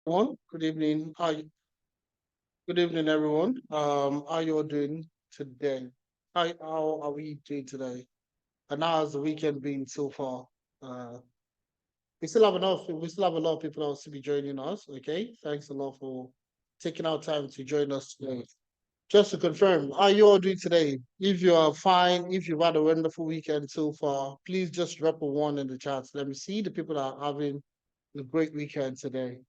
Everyone. Good evening. Good evening, everyone. How you all doing today? How are we doing today? And how has the weekend been so far? Uh, we still have a lot of people that will still be joining us. Okay, thanks a lot for taking out time to join us today. Just to confirm, how you all doing today? If you are fine, if you've had a wonderful weekend so far, please just drop a one in the chat. Let me see the people that are having a great weekend today.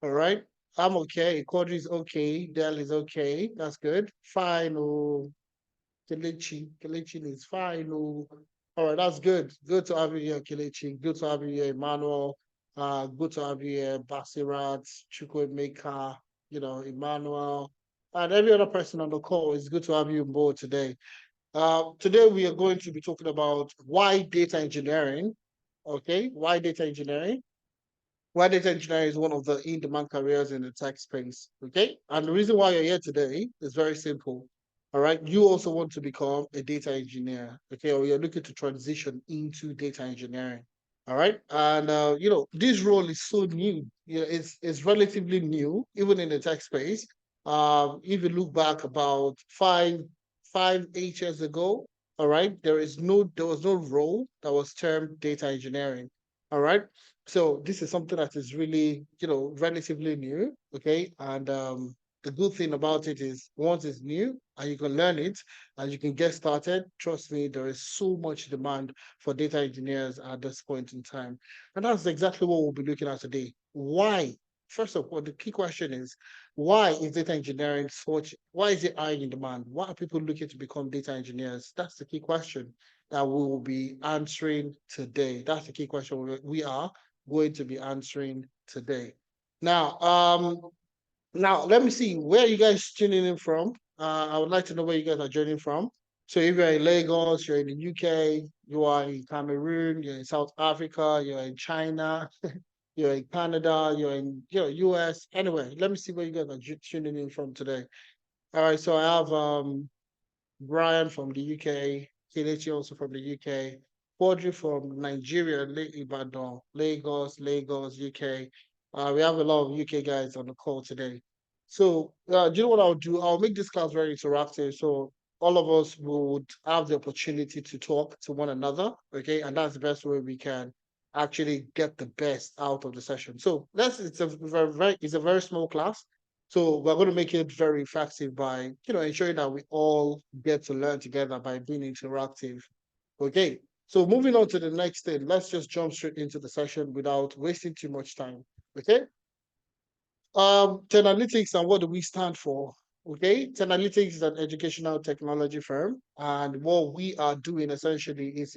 All right. I'm okay. Quadri's okay. Dell is okay. That's good. Fine. Oh, Kelechi is fine. Oh. All right. That's good. Good to have you here, Kelechi. Good to have you here, Emmanuel. Good to have you here, Basirat, Chukwemeka, Emmanuel, and every other person on the call. It's good to have you on board today. Today we are going to be talking about why data engineering. Okay. Why data engineering? Why data engineering is one of the in-demand careers in the tech space. Okay. And the reason why you're here today is very simple. All right. You also want to become a data engineer. Okay. Or you're looking to transition into data engineering. All right. And this role is so new. It's relatively new, even in the tech space. If you look back about 8 years ago, all right, there was no role that was termed data engineering. All right. So this is something that is really, relatively new. Okay. And the good thing about it is once it's new and you can learn it and you can get started, trust me, there is so much demand for data engineers at this point in time. And that's exactly what we'll be looking at today. Why? First of all, the key question is why is data engineering why is it high in demand? Why are people looking to become data engineers? That's the key question that we will be answering today. That's the key question we are going to be answering today. Now, let me see where you guys tuning in from. I would like to know where you guys are joining from. So if you're in Lagos, you're in the UK, you are in Cameroon, you're in South Africa, you're in China, you're in Canada, you're in US. Anyway, let me see where you guys are tuning in from today. All right, so I have Brian from the UK, Kelechi also from the UK, Quadri from Nigeria, Ibadan, Lagos, UK. We have a lot of UK guys on the call today. So, do you know what I'll do? I'll make this class very interactive. So, all of us would have the opportunity to talk to one another. Okay. And that's the best way we can actually get the best out of the session. So, it's a very small class. So we're going to make it very effective by, ensuring that we all get to learn together by being interactive. Okay. So moving on to the next thing, let's just jump straight into the session without wasting too much time. Okay. Tenalytics and what do we stand for? Okay. Tenalytics is an educational technology firm. And what we are doing essentially is,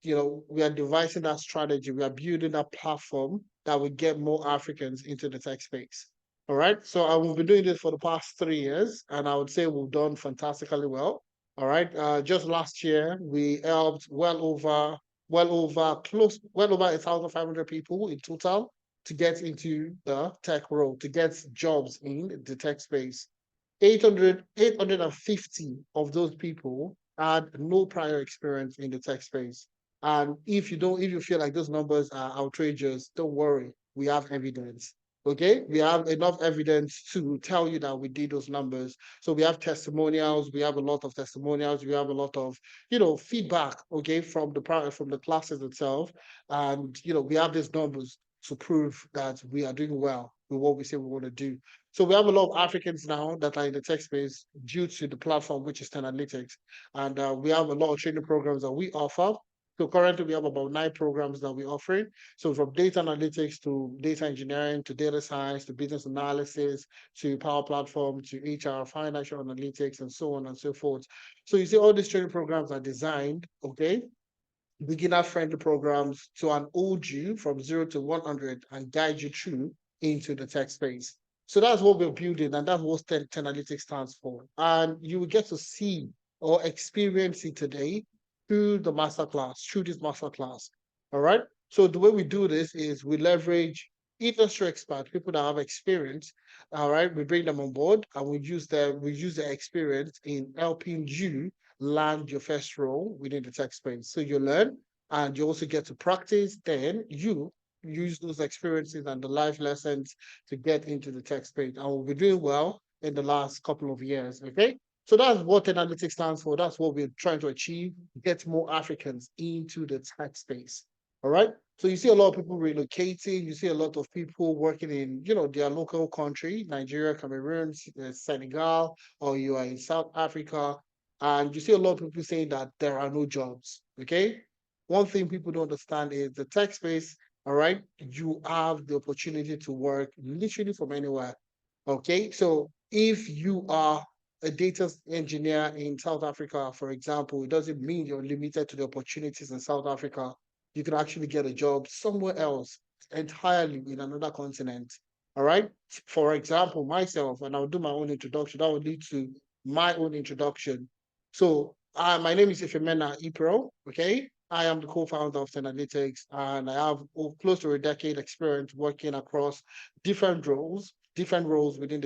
we are devising that strategy. We are building that platform that will get more Africans into the tech space. All right. So I will be doing this for the past 3 years, and I would say we've done fantastically well. All right. Just last year, we helped well over 1,500 people in total to get into the tech role, to get jobs in the tech space. 850 of those people had no prior experience in the tech space. And if you feel like those numbers are outrageous, don't worry. We have evidence. Okay. We have enough evidence to tell you that we did those numbers. So we have testimonials. We have a lot of testimonials. We have a lot of, feedback. Okay. From the classes itself. And, we have these numbers to prove that we are doing well with what we say we want to do. So we have a lot of Africans now that are in the tech space due to the platform, which is Analytics. And we have a lot of training programs that we offer. So currently we have about 9 programs that we're offering. So from data analytics to data engineering to data science to business analysis to Power Platform to HR, financial analytics, and so on and so forth. So you see all these training programs are designed, okay, beginner-friendly programs to unhold you from 0 to 100 and guide you through into the tech space. So that's what we're building, and that's what Analytics stands for. And you will get to see or experience it today through this masterclass. All right. So the way we do this is we leverage industry experts, people that have experience. All right. We bring them on board and we use their experience in helping you land your first role within the tech space. So you learn and you also get to practice. Then use those experiences and the life lessons to get into the tech space. And we'll be doing well in the last couple of years. Okay. So that's what analytics stands for. That's what we're trying to achieve, get more Africans into the tech space. All right. So you see a lot of people relocating. You see a lot of people working in, their local country, Nigeria, Cameroon, Senegal, or you are in South Africa. And you see a lot of people saying that there are no jobs. Okay. One thing people don't understand is the tech space, all right, you have the opportunity to work literally from anywhere. Okay. So if you are a data engineer in South Africa, for example, it doesn't mean you're limited to the opportunities in South Africa. You can actually get a job somewhere else entirely in another continent. All right. For example, myself, and I'll do my own introduction. That will lead to my own introduction. So, my name is Ifemena Ipro. Okay. I am the co-founder of Tenalytics, and I have close to a decade experience working across different roles within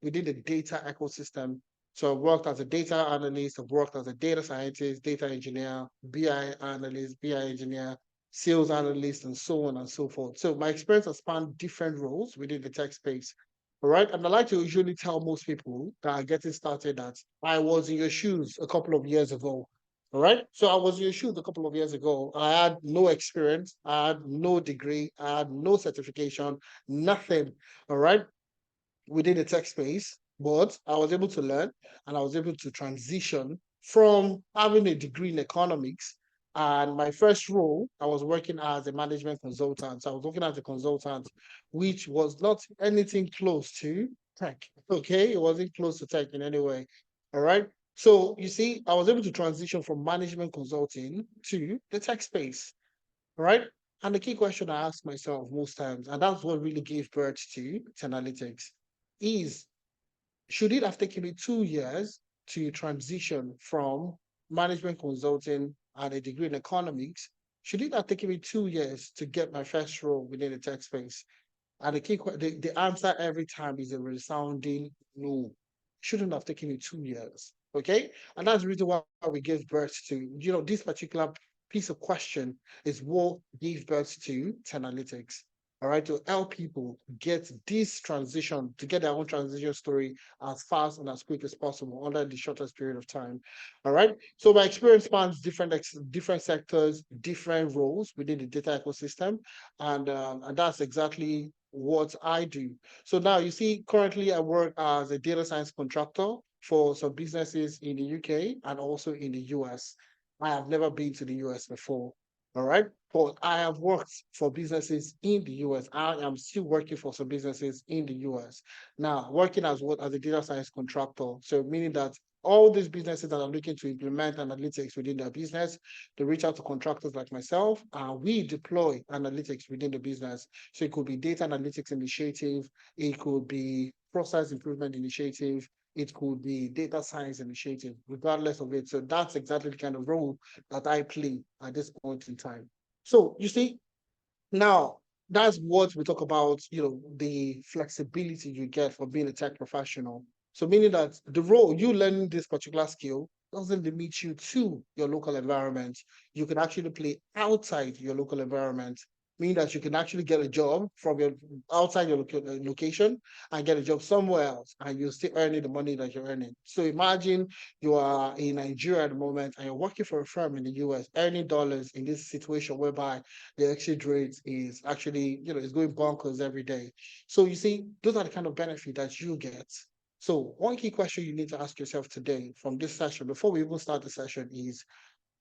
within the data ecosystem. So I've worked as a data analyst, I've worked as a data scientist, data engineer, BI analyst, BI engineer, sales analyst, and so on and so forth. So my experience has spanned different roles within the tech space. All right. And I like to usually tell most people that are getting started that I was in your shoes a couple of years ago. All right. So I was in your shoes a couple of years ago. I had no experience, I had no degree, I had no certification, nothing. All right, within the tech space, but I was able to learn and I was able to transition from having a degree in economics. And my first role, I was working as a management consultant. So I was working as a consultant, which was not anything close to tech. Okay. It wasn't close to tech in any way. All right. So you see, I was able to transition from management consulting to the tech space. All right. And the key question I ask myself most times, and that's what really gave birth to Analytics, is should it have taken me 2 years to transition from management consulting and a degree in economics? Should it have taken me 2 years to get my first role within the tech space? And the answer every time is a resounding no. Shouldn't have taken me 2 years. Okay. And that's the reason why we gave birth to, this particular piece of question is what gave birth to Tenalytics. All right, to help people get this transition, to get their own transition story as fast and as quick as possible under the shortest period of time. All right. So my experience spans different sectors, different roles within the data ecosystem, and that's exactly what I do. So now you see, currently I work as a data science contractor for some businesses in the UK and also in the US. I have never been to the US before. All right. But I have worked for businesses in the US. I am still working for some businesses in the US. Now, working as what as a data science contractor. So meaning that all these businesses that are looking to implement analytics within their business, they reach out to contractors like myself, and we deploy analytics within the business. So it could be data analytics initiative, it could be process improvement initiative, it could be data science initiative, regardless of it. So that's exactly the kind of role that I play at this point in time. So you see, now that's what we talk about, the flexibility you get for being a tech professional. So meaning that the role you learning this particular skill doesn't limit you to your local environment. You can actually play outside your local environment, meaning that you can actually get a job from your outside your location and get a job somewhere else, and you're still earning the money that you're earning. So imagine you are in Nigeria at the moment and you're working for a firm in the US, earning dollars in this situation whereby the exchange rate is actually, is going bonkers every day. So you see, those are the kind of benefit that you get. So one key question you need to ask yourself today from this session, before we even start the session, is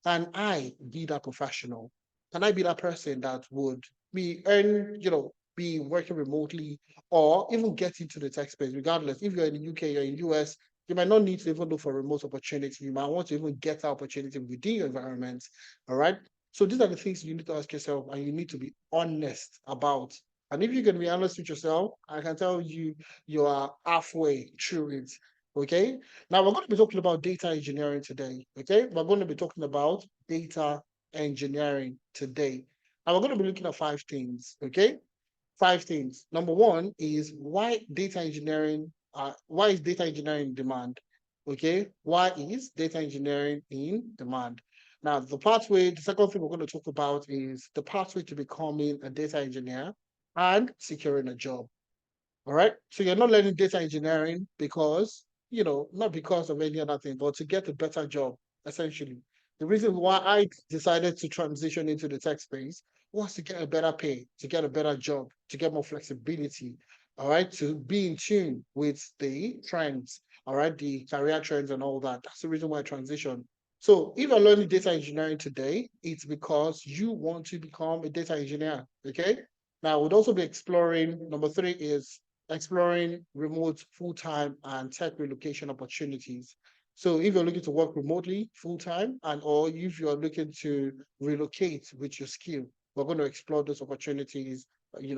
can I be that professional? Can I be that person that would be working remotely or even get into the tech space, regardless if you're in the UK, you're in the US, you might not need to even look for a remote opportunity. You might want to even get that opportunity within your environment. All right. So these are the things you need to ask yourself and you need to be honest about. And if you're going to be honest with yourself, I can tell you you are halfway through it. Okay. Now we're going to be talking about data engineering today. Okay. We're going to be talking about data engineering today. And we're going to be looking at 5 things. Okay. 5 things. Number one is why is data engineering in demand? Okay. Why is data engineering in demand? Now, the second thing we're going to talk about is the pathway to becoming a data engineer and securing a job. All right. So you're not learning data engineering because, not because of any other thing, but to get a better job, essentially. The reason why I decided to transition into the tech space was to get a better pay, to get a better job, to get more flexibility. All right. To be in tune with the trends, all right, the career trends and all that. That's the reason why I transitioned. So if you're learning data engineering today, it's because you want to become a data engineer. Okay. Now, we'd also be exploring number three is exploring remote, full-time, and tech relocation opportunities. So if you're looking to work remotely, full-time, and or if you're looking to relocate with your skill, we're going to explore those opportunities,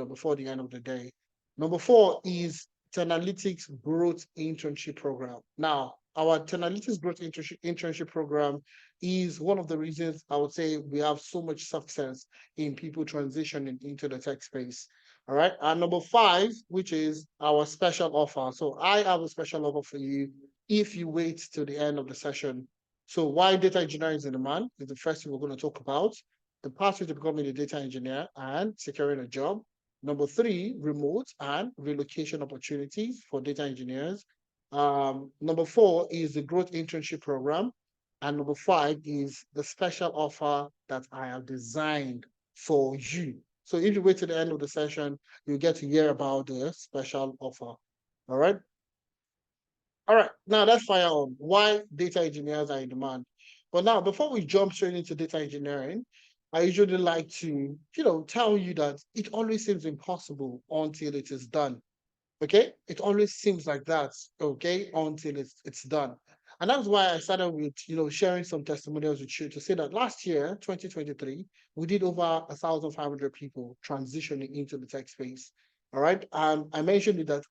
before the end of the day. Number four is Tenalytics Growth Internship Program. Now, our Tenalytics Growth Internship Program is one of the reasons I would say we have so much success in people transitioning into the tech space. All right. And number five, which is our special offer. So I have a special offer for you if you wait till the end of the session. So why data engineering is in demand is the first thing we're going to talk about. The pathway to becoming a data engineer and securing a job. Number three, remote and relocation opportunities for data engineers. Number four is the growth internship program. And number five is the special offer that I have designed for you. So if you wait to the end of the session, you get to hear about the special offer. All right. All right. Now let's fire on why data engineers are in demand. But now, before we jump straight into data engineering, I usually like to, tell you that it always seems impossible until it is done. Okay, it always seems like that. Okay, until it's done. And that's why I started with sharing some testimonials with you to say that last year 2023 we did over 1,500 people transitioning into the tech space. All right, I mentioned it that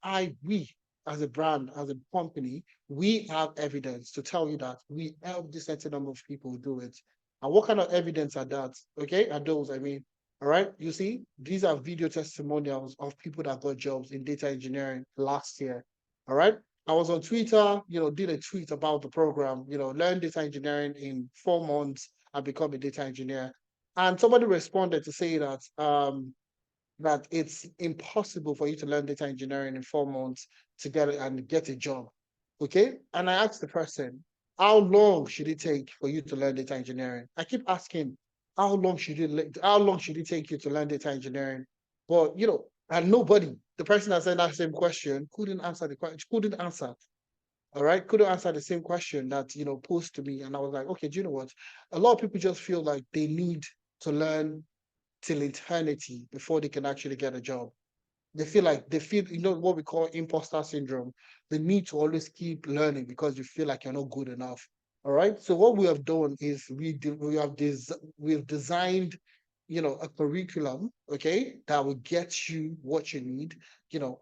we as a brand, as a company, we have evidence to tell you that we help this certain number of people do it. And what kind of evidence are that? Okay, are those, I mean, all right, you see, these are video testimonials of people that got jobs in data engineering last year. All right, I was on Twitter, did a tweet about the program, learn data engineering in 4 months and become a data engineer. And somebody responded to say that it's impossible for you to learn data engineering in 4 months to get a job. Okay. And I asked the person, how long should it take for you to learn data engineering? I keep asking, how long should it take you to learn data engineering? But and nobody, the person that said that same question couldn't answer the question, couldn't answer. All right, couldn't answer the same question that posed to me. And I was like, okay, do you know what? A lot of people just feel like they need to learn till eternity before they can actually get a job. They feel what we call imposter syndrome. The need to always keep learning because you feel like you're not good enough. All right. So what we have done is we've designed a curriculum, okay, that will get you what you need,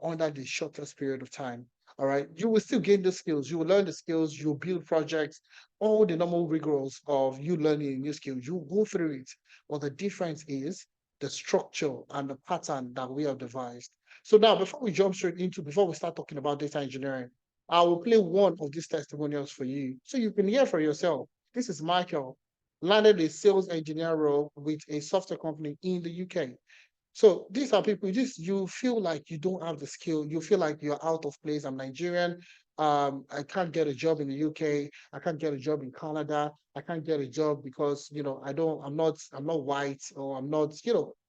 under the shortest period of time. All right. You will still gain the skills. You will learn the skills. You'll build projects, all the normal rigors of you learning a new skill. You go through it. But the difference is the structure and the pattern that we have devised. So now, before we start talking about data engineering, I will play one of these testimonials for you so you can hear for yourself. This is Michael, landed a sales engineer role with a software company in the UK. So these are people, you feel like you don't have the skill, you feel like you're out of place. I'm Nigerian. I can't get a job in the UK. I can't get a job in Canada. I can't get a job because I'm not white, or I'm not,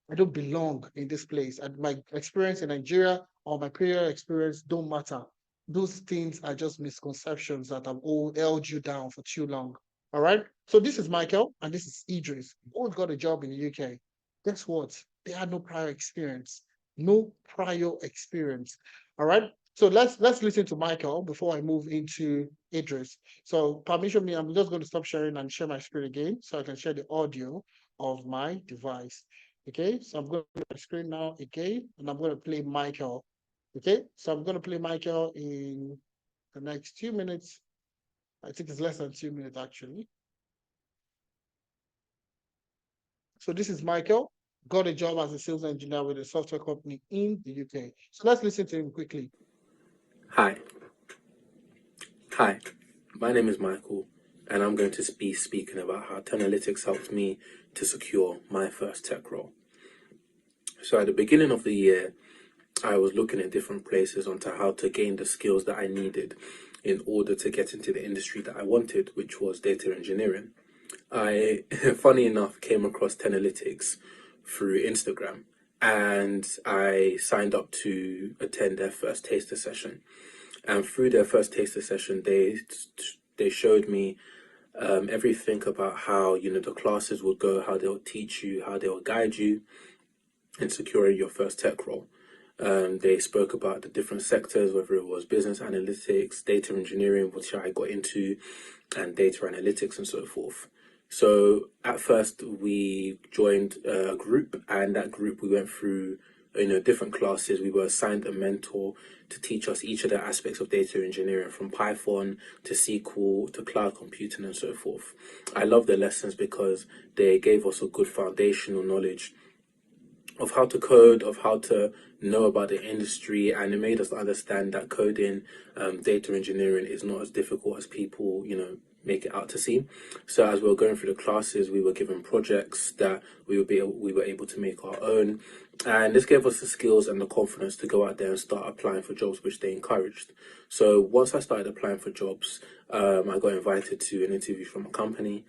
I don't belong in this place. And my experience in Nigeria or my prior experience don't matter. Those things are just misconceptions that have all held you down for too long. All right. So this is Michael and this is Idris. Both got a job in the UK. Guess what? They had no prior experience. No prior experience. All right. So let's listen to Michael before I move into Idris. So permission me, I'm just going to stop sharing and share my screen again so I can share the audio of my device. Okay, so I'm going to my screen now again, and I'm going to play Michael. Okay, so I'm going to play Michael in the next 2 minutes. I think it's less than 2 minutes actually. So this is Michael, got a job as a sales engineer with a software company in the UK. So let's listen to him quickly. Hi. Hi. My name is Michael. and I'm going to be speaking about how Tenalytics helped me to secure my first tech role. So at the beginning of the year, I was looking at different places onto how to gain the skills that I needed in order to get into the industry that I wanted, which was data engineering. I, funny enough, came across Tenalytics through Instagram, and I signed up to attend their first taster session. And through their first taster session, they showed me everything about how the classes would go, how they'll teach you, how they'll guide you in securing your first tech role. They spoke about the different sectors, whether it was business analytics, data engineering, which I got into, and data analytics and so forth. So at first we joined a group, and that group we went through different classes. We were assigned a mentor to teach us each of the aspects of data engineering, from Python to SQL to cloud computing and so forth. I love the lessons because they gave us a good foundational knowledge of how to code, of how to know about the industry, and it made us understand that coding, data engineering is not as difficult as people, make it out to seem. So as we were going through the classes, we were given projects that we were able to make our own, and this gave us the skills and the confidence to go out there and start applying for jobs, which they encouraged. So once I started applying for jobs, I got invited to an interview from a company,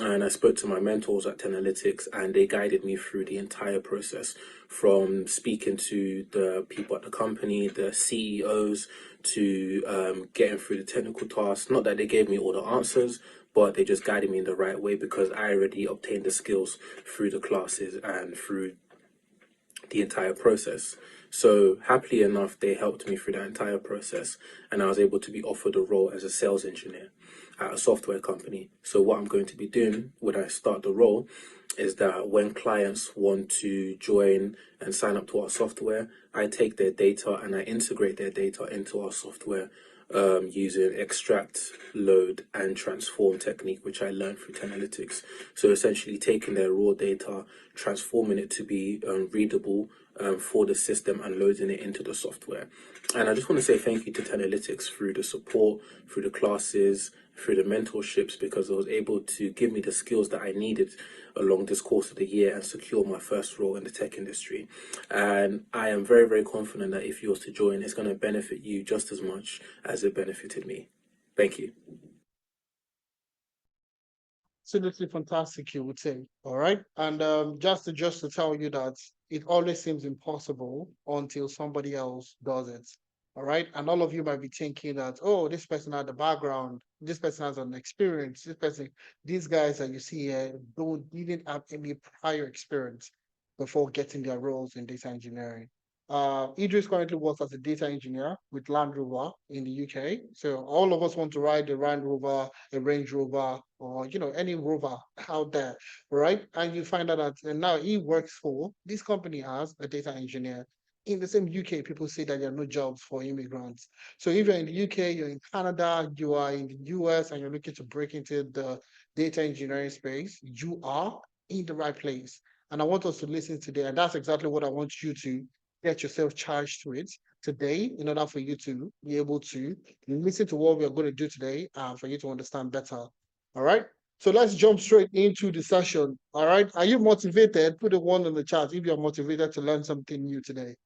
and I spoke to my mentors at Tenalytics, and they guided me through the entire process, from speaking to the people at the company, the CEOs, to getting through the technical tasks. Not that they gave me all the answers, but they just guided me in the right way because I already obtained the skills through the classes and through the entire process. So happily enough, they helped me through that entire process, and I was able to be offered a role as a sales engineer at a software company. So what I'm going to be doing when I start the role is that when clients want to join and sign up to our software, I take their data and I integrate their data into our software, using extract, load, and transform technique, which I learned through Tenalytics. So essentially taking their raw data, transforming it to be readable for the system, and loading it into the software. And I just want to say thank you to Tenalytics through the support, through the classes, through the mentorships, because it was able to give me the skills that I needed along this course of the year and secure my first role in the tech industry. And I am very, very confident that if you was to join, it's going to benefit you just as much as it benefited me. Thank you. Absolutely fantastic, you would say. All right. And just to tell you that it always seems impossible until somebody else does it. All right. And all of you might be thinking that, oh, this person had the background, this person has an experience, this person, these guys that you see here don't didn't have any prior experience before getting their roles in data engineering. Idris currently works as a data engineer with Land Rover in the UK. So all of us want to ride the Land Rover, a Range Rover, or any Rover out there, right? And you find out that and now he works for this company as a data engineer. In the same UK, people say that there are no jobs for immigrants. So if you're in the UK, you're in Canada, you are in the US, and you're looking to break into the data engineering space, you are in the right place. And I want us to listen today, and that's exactly what I want you to get yourself charged with today in order for you to be able to listen to what we are going to do today and for you to understand better. All right. So let's jump straight into the session. All right. Are you motivated? Put a one in the chat if you're motivated to learn something new today.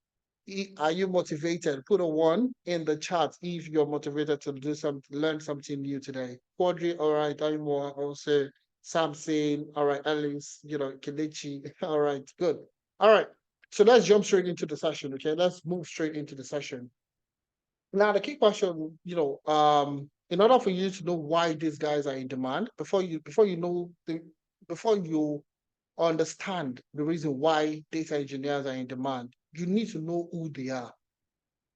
Are you motivated? Put a one in the chat if you're motivated to do something, learn something new today. Quadri, all right. Aimo, also Samson, all right. Alice, Kelechi, all right. Good. All right. So let's jump straight into the session. Okay. Let's move straight into the session. Now, the key question, in order for you to know why these guys are in demand, before you understand the reason why data engineers are in demand, you need to know who they are.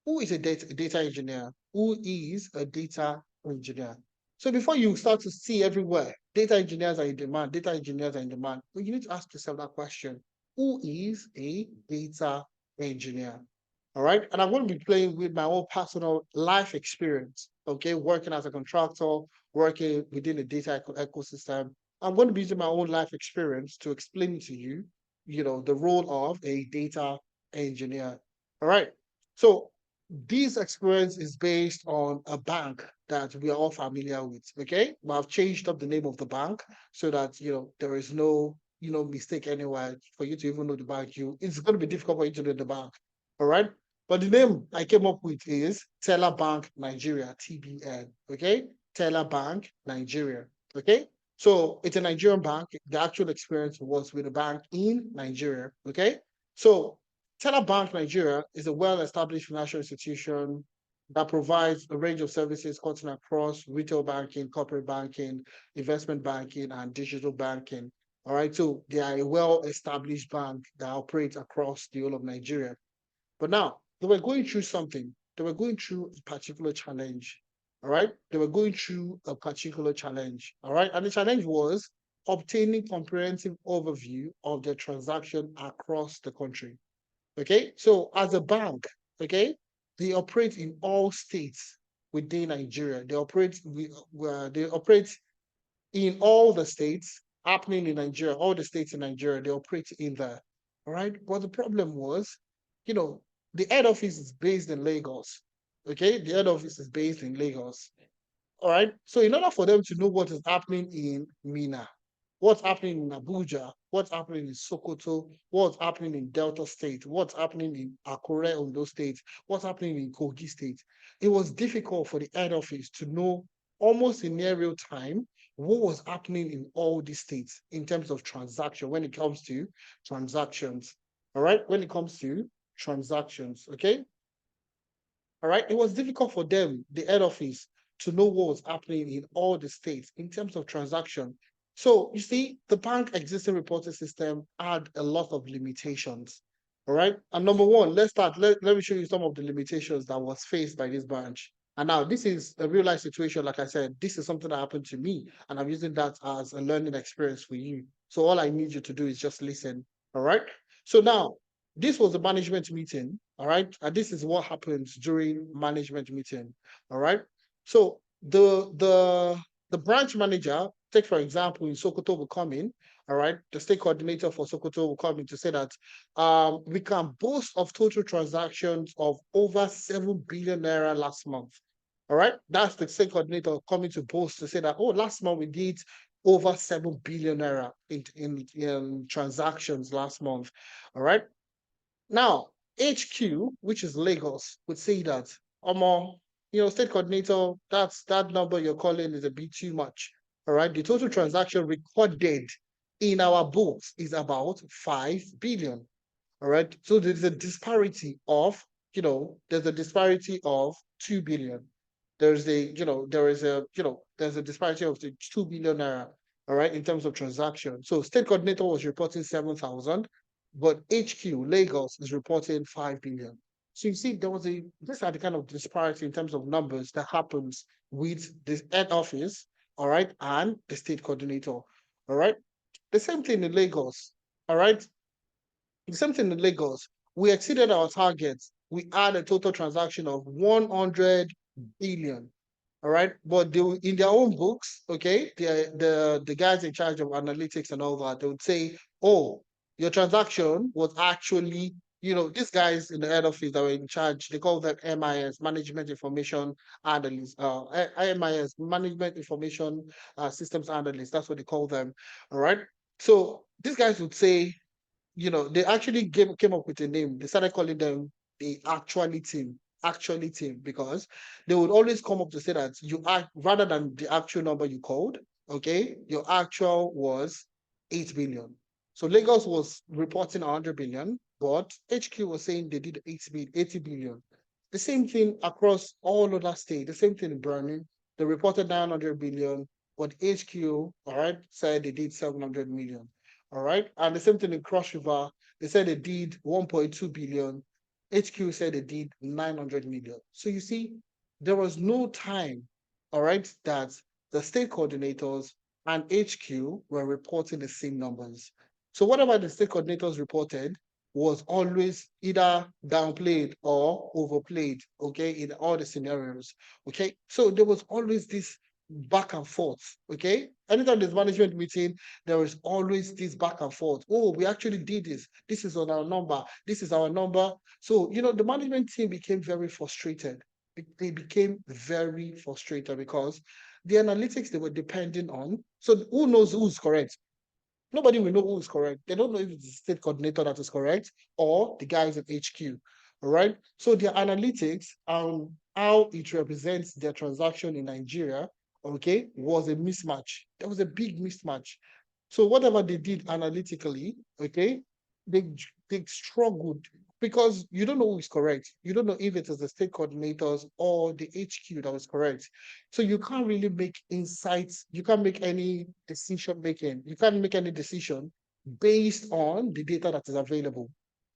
Who is a data engineer? Who is a data engineer? So before you start to see everywhere, data engineers are in demand, data engineers are in demand, but you need to ask yourself that question. Who is a data engineer? All right. And I'm going to be playing with my own personal life experience, okay, working as a contractor, working within the data ecosystem. I'm going to be using my own life experience to explain to you, the role of a data engineer. All right. So this experience is based on a bank that we are all familiar with. Okay, but I've changed up the name of the bank so that there is no mistake anywhere for you to even know the bank. It's going to be difficult for you to know the bank. All right, but the name I came up with is Teller Bank Nigeria, TBN. Okay, Teller Bank Nigeria. Okay, so it's a Nigerian bank. The actual experience was with a bank in Nigeria. Okay, so Teller Bank Nigeria is a well-established financial institution that provides a range of services cutting across retail banking, corporate banking, investment banking, and digital banking. All right, so they are a well-established bank that operates across the whole of Nigeria. But now they were going through something. They were going through a particular challenge. All right, they were going through a particular challenge. All right, and the challenge was obtaining comprehensive overview of their transaction across the country. Okay, so as a bank, okay, they operate in all states within Nigeria. They operate in all the states happening in Nigeria, all the states in Nigeria, they operate in there. All right. But the problem was, you know, the head office is based in Lagos. Okay, the head office is based in Lagos. All right. So in order for them to know what is happening in Mina, what's happening in Abuja, what's happening in Sokoto, what's happening in Delta State, what's happening in Akure, Ondo State, what's happening in Kogi State, it was difficult for the head office to know almost in near real time what was happening in all these states in terms of transaction when it comes to transactions. All right. When it comes to transactions. Okay. All right. It was difficult for them, the head office, to know what was happening in all the states in terms of transaction. So you see, the bank existing reporting system had a lot of limitations. All right. And number one, let's start. Let me show you some of the limitations that was faced by this branch. And now this is a real life situation. Like I said, this is something that happened to me, and I'm using that as a learning experience for you. So all I need you to do is just listen. All right. So now this was a management meeting, all right? And this is what happens during management meeting, all right? So the branch manager, take for example, in Sokoto will come in, all right? The state coordinator for Sokoto will come in to say that we can boast of total transactions of over 7 billion naira last month. All right, that's the state coordinator coming to boast to say that, oh, last month we did over 7 billion naira in transactions last month. All right, now, HQ, which is Lagos, would say that, state coordinator, that number you're calling is a bit too much. All right. The total transaction recorded in our books is about 5 billion. All right. So there's a disparity of, there's a disparity of 2 billion. There's a disparity of the 2 billion naira, all right, in terms of transaction. So state coordinator was reporting 7,000, but HQ Lagos is reporting 5 billion. So you see, these are the kind of disparity in terms of numbers that happens with the head office, all right, and the state coordinator, all right. The same thing in Lagos, all right. The same thing in Lagos. We exceeded our targets. We had a total transaction of 100 billion. All right. But in their own books, okay, the guys in charge of analytics and all that, they would say, oh, your transaction was actually, these guys in the head office that were in charge, they call them MIS, Management Information Analysts, MIS, Management Information Systems Analysts. That's what they call them. All right. So these guys would say, they actually came up with a name. They started calling them the actually team, because they would always come up to say that you act rather than the actual number you called, okay, your actual was 8 billion. So Lagos was reporting 100 billion, but HQ was saying they did 80 billion. The same thing across all other states, the same thing in Birmingham. They reported 900 billion, but HQ, all right, said they did 700 million. All right. And the same thing in Cross River, they said they did 1.2 billion. HQ said they did 900 million. So you see, there was no time, all right, that the state coordinators and HQ were reporting the same numbers. So whatever the state coordinators reported was always either downplayed or overplayed, okay, in all the scenarios, okay? So there was always this back and forth. Okay, anytime there's management meeting, there is always this back and forth. Oh, we actually did this. This is on our number. This is our number. So the management team became very frustrated. They became very frustrated because the analytics they were depending on. So who knows who's correct? Nobody will know who is correct. They don't know if it's the state coordinator that is correct or the guys at HQ. All right. So their analytics and how it represents their transaction in Nigeria, okay, was a mismatch. There was a big mismatch. So whatever they did analytically, okay, they they struggled because you don't know who is correct. You don't know if it is the state coordinators or the HQ that was correct. So you can't really make insights. You can't make any decision making. You can't make any decision based on the data that is available.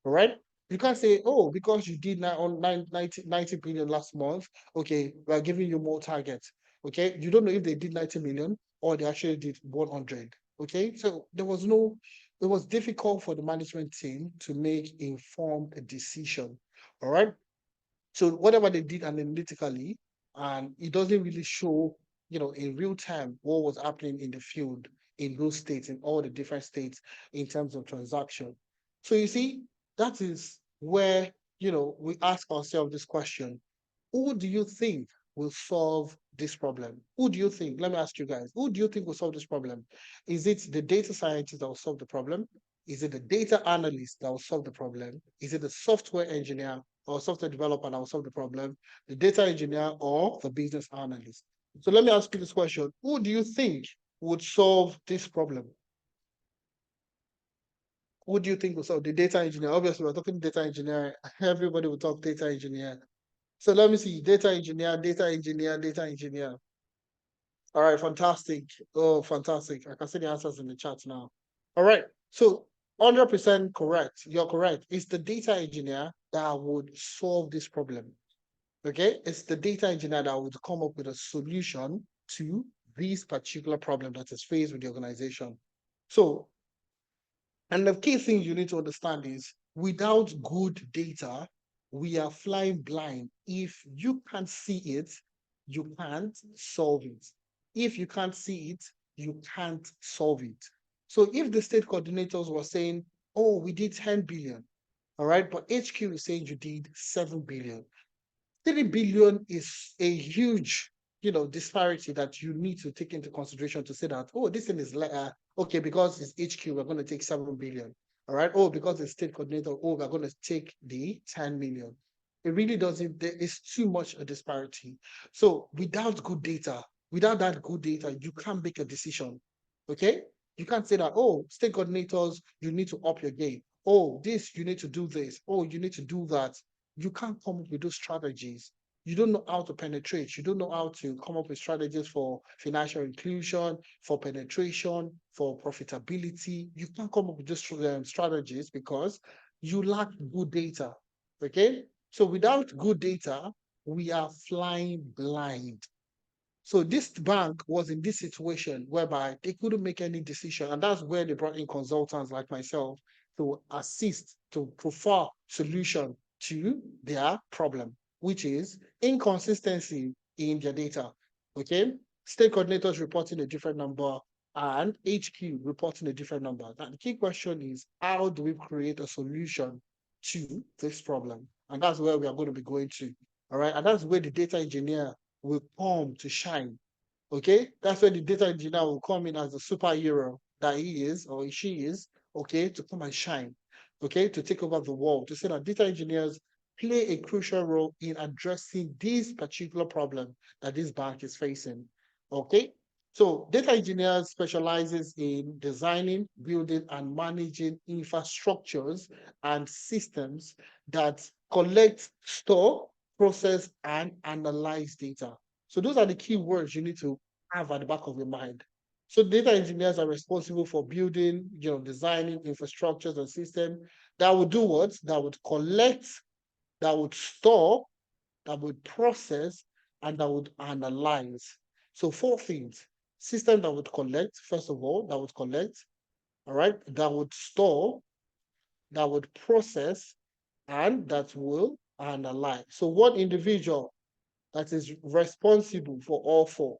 All right. You can't say, oh, because you did on 90 billion last month, okay, we're giving you more targets. Okay. You don't know if they did 90 million or they actually did 100. Okay. So it was difficult for the management team to make informed decision. All right. So whatever they did analytically, and it doesn't really show, in real time what was happening in the field in those states, in all the different states in terms of transaction. So you see, that is where, we ask ourselves this question: who do you think will solve this problem? Who do you think? Let me ask you guys, who do you think will solve this problem? Is it the data scientist that will solve the problem? Is it the data analyst that will solve the problem? Is it the software engineer or software developer that will solve the problem? The data engineer or the business analyst? So let me ask you this question. Who do you think would solve this problem? Who do you think will solve the data engineer? Obviously, we're talking data engineer. Everybody will talk data engineer. So let me see. Data engineer, data engineer, data engineer. All right, fantastic. Oh, fantastic. I can see the answers in the chat now. All right. So 100% correct. You're correct. It's the data engineer that would solve this problem. Okay. It's the data engineer that would come up with a solution to this particular problem that is faced with the organization. So, and the key thing you need to understand is without good data, we are flying blind. If you can't see it, you can't solve it. If you can't see it, you can't solve it. So if the state coordinators were saying, oh, we did 10 billion, all right, but HQ is saying you did 7 billion. 3 billion is a huge, disparity that you need to take into consideration to say that, oh, this thing is okay, because it's HQ, we're going to take 7 billion. All right. Oh, because it's state coordinator, oh, we're going to take the 10 million. It really doesn't, there is too much a disparity. So without good data, without that good data, you can't make a decision. Okay. You can't say that, oh, state coordinators, you need to up your game. Oh, this, you need to do this. Oh, you need to do that. You can't come up with those strategies. You don't know how to penetrate. You don't know how to come up with strategies for financial inclusion, for penetration, for profitability. You can't come up with those strategies because you lack good data. Okay. So without good data, we are flying blind. So this bank was in this situation whereby they couldn't make any decision. And that's where they brought in consultants like myself to assist, to prefer solution to their problem, which is inconsistency in their data. Okay. State coordinators reporting a different number and HQ reporting a different number. Now, the key question is, how do we create a solution to this problem? And that's where we are going to be going to. All right. And that's where the data engineer will come to shine. Okay, that's where the data engineer will come in as the superhero that he is or she is, okay, to come and shine, okay, to take over the world, to say that data engineers play a crucial role in addressing this particular problem that this bank is facing. Okay, so data engineers specializes in designing, building, and managing infrastructures and systems that collect, store, process, and analyze data. So those are the key words you need to have at the back of your mind. So data engineers are responsible for building, designing infrastructures and systems that would do what? That would collect, that would store, that would process, and that would analyze. So 4 things. System that would collect, first of all, that would collect, all right, that would store, that would process, and that will analyze. So one individual that is responsible for all 4.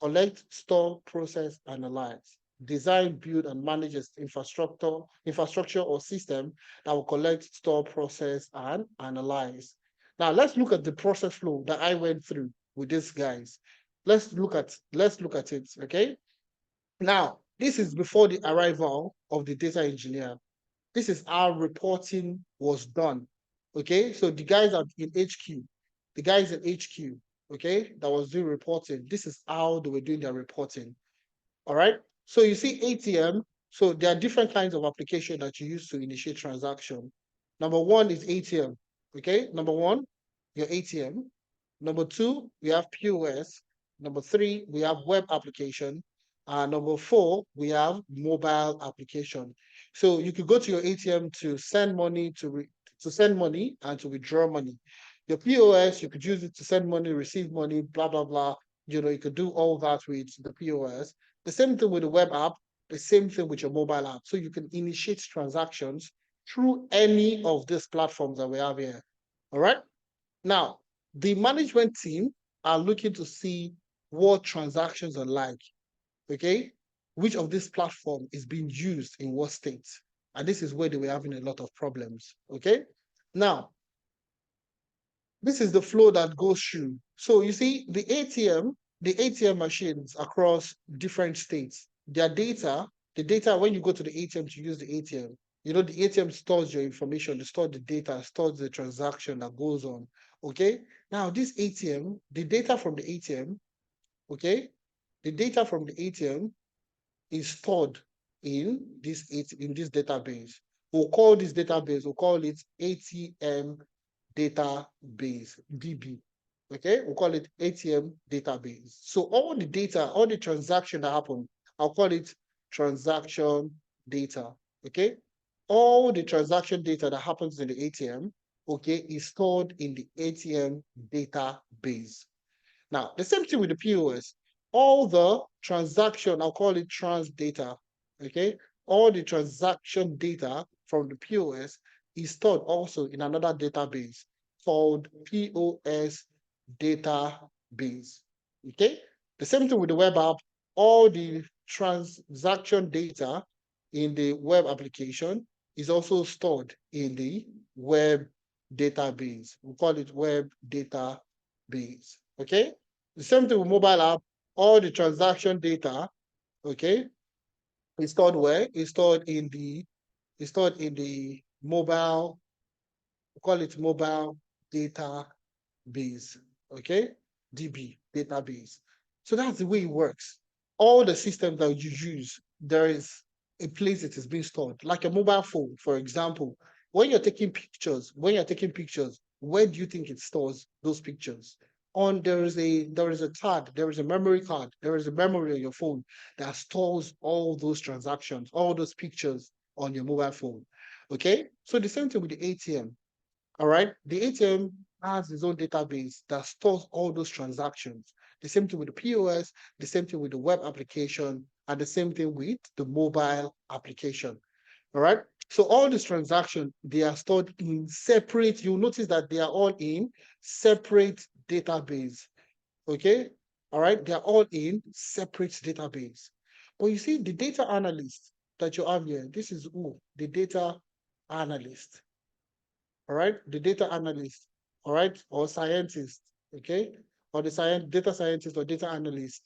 collect, store, process, analyze. Design, build, and manage infrastructure or system that will collect, store, process, and analyze. Now let's look at the process flow that I went through with these guys. Let's look at it. Okay. Now, this is before the arrival of the data engineer. This is how reporting was done. Okay, so the guys are in HQ, the guys in HQ, okay, that was doing reporting. This is how they were doing their reporting. All right. So you see ATM. So there are different kinds of application that you use to initiate transaction. Number one is ATM. Okay. Number one, your ATM. Number two, we have POS. Number three, we have web application. Number four, we have mobile application. So you could go to your ATM to send money, to send money and to withdraw money. Your POS, you could use it to send money, receive money, blah blah blah. You could do all that with the POS. The same thing with the web app, the same thing with your mobile app. So you can initiate transactions through any of these platforms that we have here. All right. Now, the management team are looking to see what transactions are like. Okay. Which of this platform is being used in what state? And this is where they were having a lot of problems. Okay. Now, this is the flow that goes through. So you see the ATM machines across different states, their data, the data, when you go to the ATM to use the ATM, the ATM stores your information, it stores the data, stores the transaction that goes on. Okay. Now this ATM, the data from the ATM, okay, the data from the ATM is stored in this database. We'll call this database, we'll call it ATM database, DB. Okay, we'll call it ATM database. So all the data, all the transaction that happen, I'll call it transaction data. Okay, all the transaction data that happens in the ATM, okay, is stored in the ATM database. Now, the same thing with the POS. All the transaction, I'll call it trans data, okay? All the transaction data from the POS is stored also in another database called POS database, okay? The same thing with the web app. All the transaction data in the web application is also stored in the web database. We call it web database, okay? The same thing with mobile app, all the transaction data, okay, is stored where? Is stored in the mobile, we call it mobile database, okay? DB, database. So that's the way it works. All the systems that you use, there is a place it is being stored, like a mobile phone, for example. When you're taking pictures, where do you think it stores those pictures? There is a card, there is a memory card, there is a memory on your phone that stores all those transactions, all those pictures on your mobile phone. Okay, so the same thing with the ATM. All right, the ATM has its own database that stores all those transactions. The same thing with the POS, the same thing with the web application, and the same thing with the mobile application. All right. So all these transactions, they are stored in separate, you'll notice that they are all in separate database. Okay. All right. They are all in separate database. But you see, the data analyst that you have here, this is who? The data analyst. All right. The data analyst. All right. Or scientist. Okay. Or the data scientist or data analyst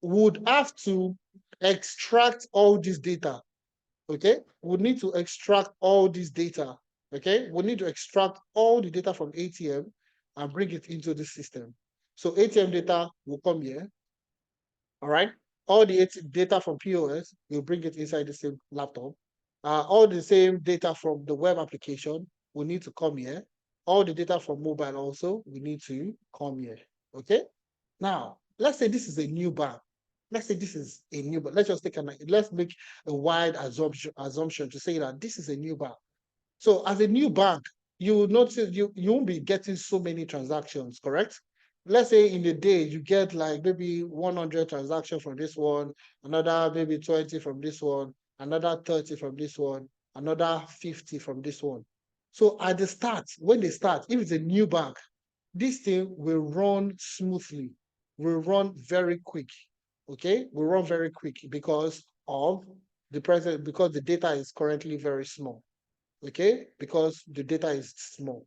would have to extract all this data. Okay, we need to extract all this data. Okay, we need to extract all the data from ATM and bring it into the system. So ATM data will come here. All right, all the data from POS, we'll bring it inside the same laptop. All the same data from the web application will need to come here. All the data from mobile also, we need to come here. Okay, now let's say this is a new bank. Let's say this is a new bank. Let's make a wide assumption to say that this is a new bank. So as a new bank, you will notice you won't be getting so many transactions, correct? Let's say in a day you get like maybe 100 transactions from this one, another maybe 20 from this one, another 30 from this one, another 50 from this one. So at the start, when they start, if it's a new bank, this thing will run smoothly, will run very quick. Okay, we run very quick because of because the data is currently very small. Okay, because the data is small.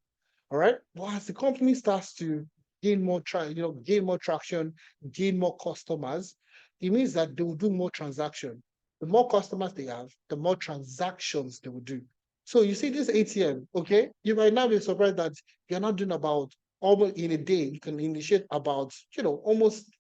All right. But as the company starts to gain more gain more traction, gain more customers, it means that they will do more transaction. The more customers they have, the more transactions they will do. So you see this ATM, okay? You might now be surprised that you're not doing about almost in a day, you can initiate about, almost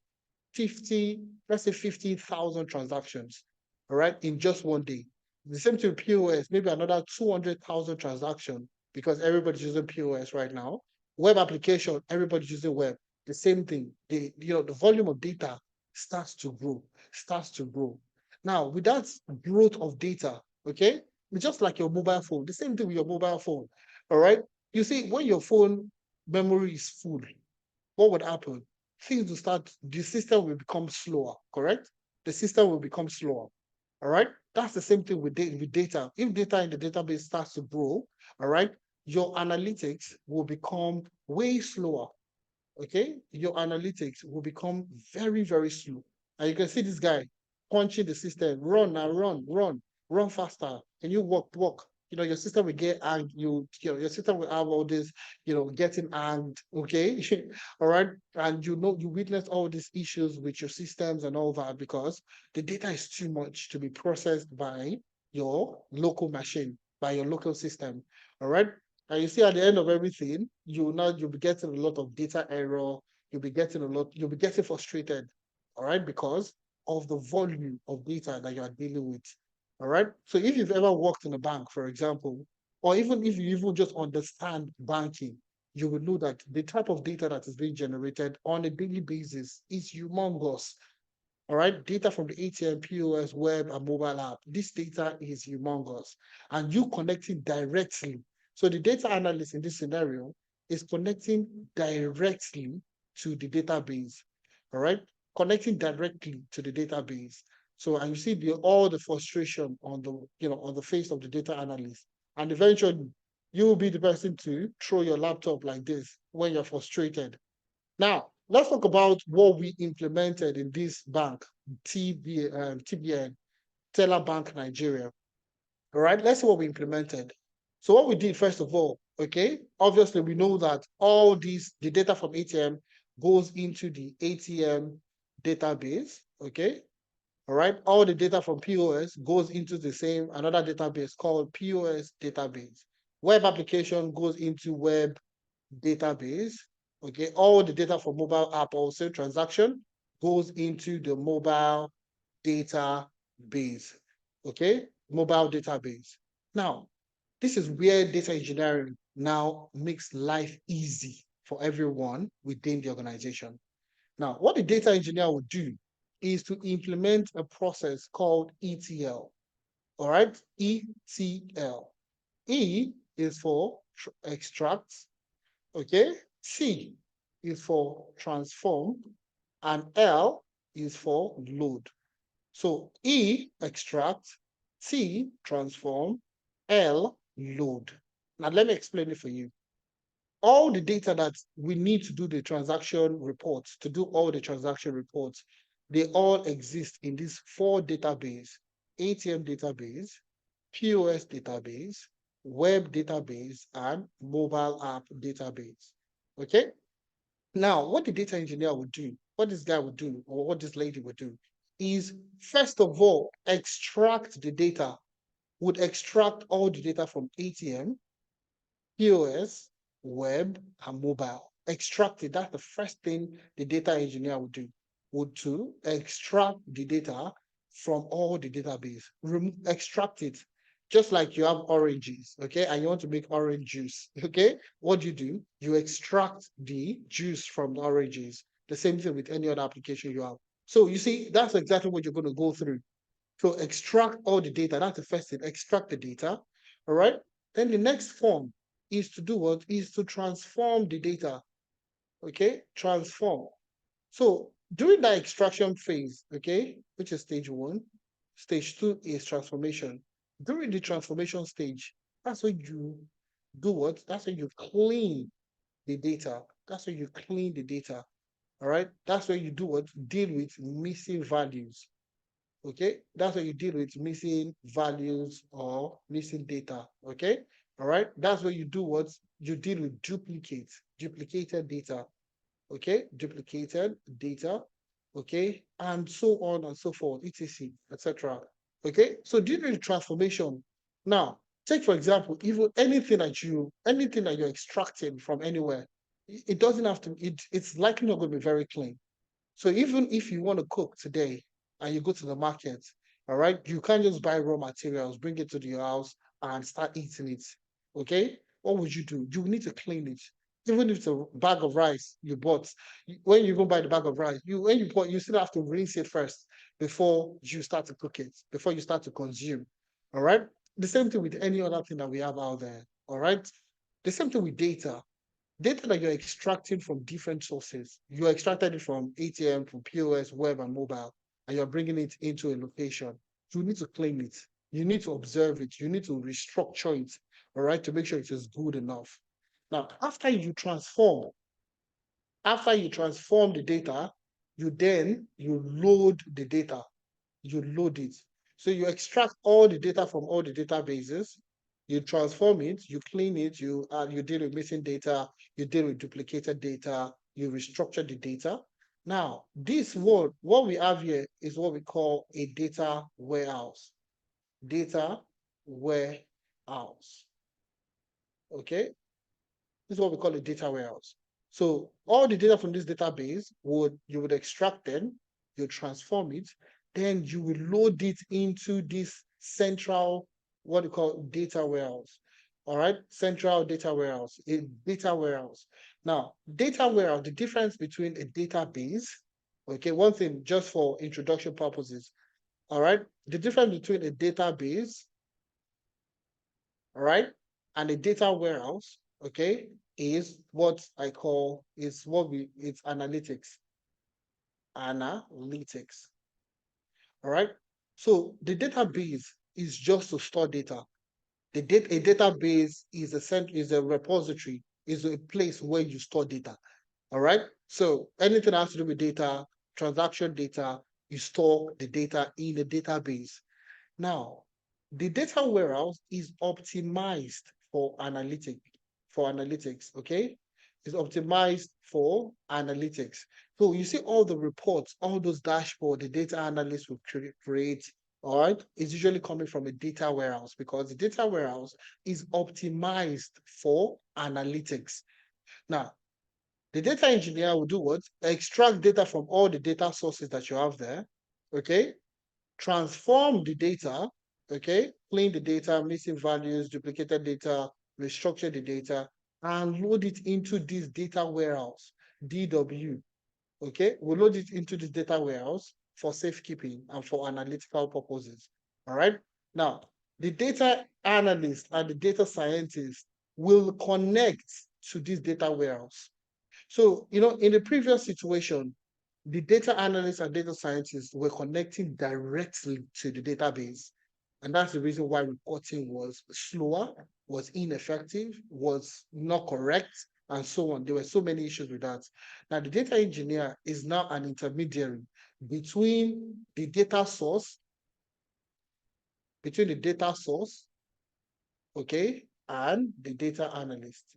50, let's say 50,000 transactions, all right, in just one day. The same thing with POS, maybe another 200,000 transactions because everybody's using POS right now. Web application, everybody's using web. The same thing. The volume of data starts to grow, starts to grow. Now, with that growth of data, okay, it's just like your mobile phone, the same thing with your mobile phone, all right? You see, when your phone memory is full, what would happen? Things will start, the system will become slower, correct? The system will become slower. All right. That's the same thing with data. If data in the database starts to grow, all right, your analytics will become way slower. Okay. Your analytics will become very, very slow. And you can see this guy punching the system, run now, run faster. Can you walk? Your system will get angry. Your system will have all this, getting angry. Okay. All right. And you witness all these issues with your systems and all that because the data is too much to be processed by your local machine, by your local system. All right. And you see at the end of everything, you'll be getting a lot of data error, you'll be getting frustrated, all right, because of the volume of data that you are dealing with. All right. So if you've ever worked in a bank, for example, or even if you even just understand banking, you will know that the type of data that is being generated on a daily basis is humongous. All right, data from the ATM, POS, web, and mobile app. This data is humongous, and you connecting directly. So the data analyst in this scenario is connecting directly to the database. All right, connecting directly to the database. So and you see all the frustration on the face of the data analyst, and eventually you will be the person to throw your laptop like this when you're frustrated. Now, let's talk about what we implemented in this bank, TBN, Teller Bank Nigeria. All right, let's see what we implemented. So what we did, first of all, okay, obviously we know that the data from ATM goes into the ATM database, okay? All right, all the data from POS goes into the same, another database called POS database. Web application goes into web database. Okay, all the data for mobile app also transaction goes into the mobile database. Okay, mobile database. Now, this is where data engineering now makes life easy for everyone within the organization. Now, what the data engineer will do is to implement a process called ETL. All right, ETL. E is for extract, okay? T is for transform, and L is for load. So E, extract, T, transform, L, load. Now let me explain it for you. All the data that we need to do the transaction reports, to do all the transaction reports, they all exist in these four database: ATM database, POS database, web database, and mobile app database. Okay. Now, what the data engineer would do, what this guy would do, or what this lady would do, is first of all, extract the data, would extract all the data from ATM, POS, web, and mobile. Extract it. That's the first thing the data engineer would do. Would to extract the data from all the database. Extract it. Just like you have oranges, okay, and you want to make orange juice, okay? What do? You extract the juice from the oranges. The same thing with any other application you have. So you see, that's exactly what you're going to go through. So extract all the data. That's the first thing. Extract the data. All right. Then the next form is to do what? Is to transform the data. Okay. Transform. So during that extraction phase, okay, which is stage one, stage two is transformation. During the transformation stage, that's when you do what? That's when you clean the data. That's when you clean the data. All right, that's where you do what? Deal with missing values. Okay, that's where you deal with missing values or missing data. Okay, all right, that's where you do what? You deal with duplicated data. Okay, duplicated data. Okay, and so on and so forth, etc., etc. Okay, so dealing with transformation. Now, take for example, even anything that you're extracting from anywhere, it doesn't have to. It's likely not going to be very clean. So even if you want to cook today and you go to the market, all right, you can't just buy raw materials, bring it to your house and start eating it. Okay? What would you do? You need to clean it. Even if it's a bag of rice you bought, when you go buy the bag of rice, when you put, you still have to rinse it first before you start to cook it, before you start to consume. All right. The same thing with any other thing that we have out there. All right. The same thing with data that you're extracting from different sources. You extracted it from ATM, from POS, web, and mobile, and you're bringing it into a location. You need to clean it. You need to observe it. You need to restructure it, all right, to make sure it is good enough. Now, after you transform the data, you load the data. You load it. So you extract all the data from all the databases, you transform it, you clean it, you deal with missing data, you deal with duplicated data, you restructure the data. Now, this word, what we have here is what we call a data warehouse. Data warehouse. Okay? This is what we call a data warehouse. So all the data from this database you would extract them, you transform it, then you will load it into this central, what we call data warehouse. All right, central data warehouse, a data warehouse. Now, data warehouse, the difference between a database, okay, one thing just for introduction purposes, all right, the difference between a database, all right, and a data warehouse, okay, is what I call it's analytics. Analytics. All right. So the database is just to store data. A database is a repository, is a place where you store data. All right. So anything that has to do with data, transaction data, you store the data in a database. Now, the data warehouse is optimized for analytics, okay? It's optimized for analytics. So you see all the reports, all those dashboards the data analysts will create, all right? It's usually coming from a data warehouse because the data warehouse is optimized for analytics. Now, the data engineer will do what? Extract data from all the data sources that you have there, okay? Transform the data, okay, clean the data, missing values, duplicated data, restructure the data, and load it into this data warehouse, DW. Okay, we'll load it into this data warehouse for safekeeping and for analytical purposes. All right. Now, the data analyst and the data scientist will connect to this data warehouse. So, in the previous situation, the data analysts and data scientists were connecting directly to the database. And that's the reason why reporting was slower, was ineffective, was not correct, and so on. There were so many issues with that. Now, the data engineer is now an intermediary between the data source, okay, and the data analyst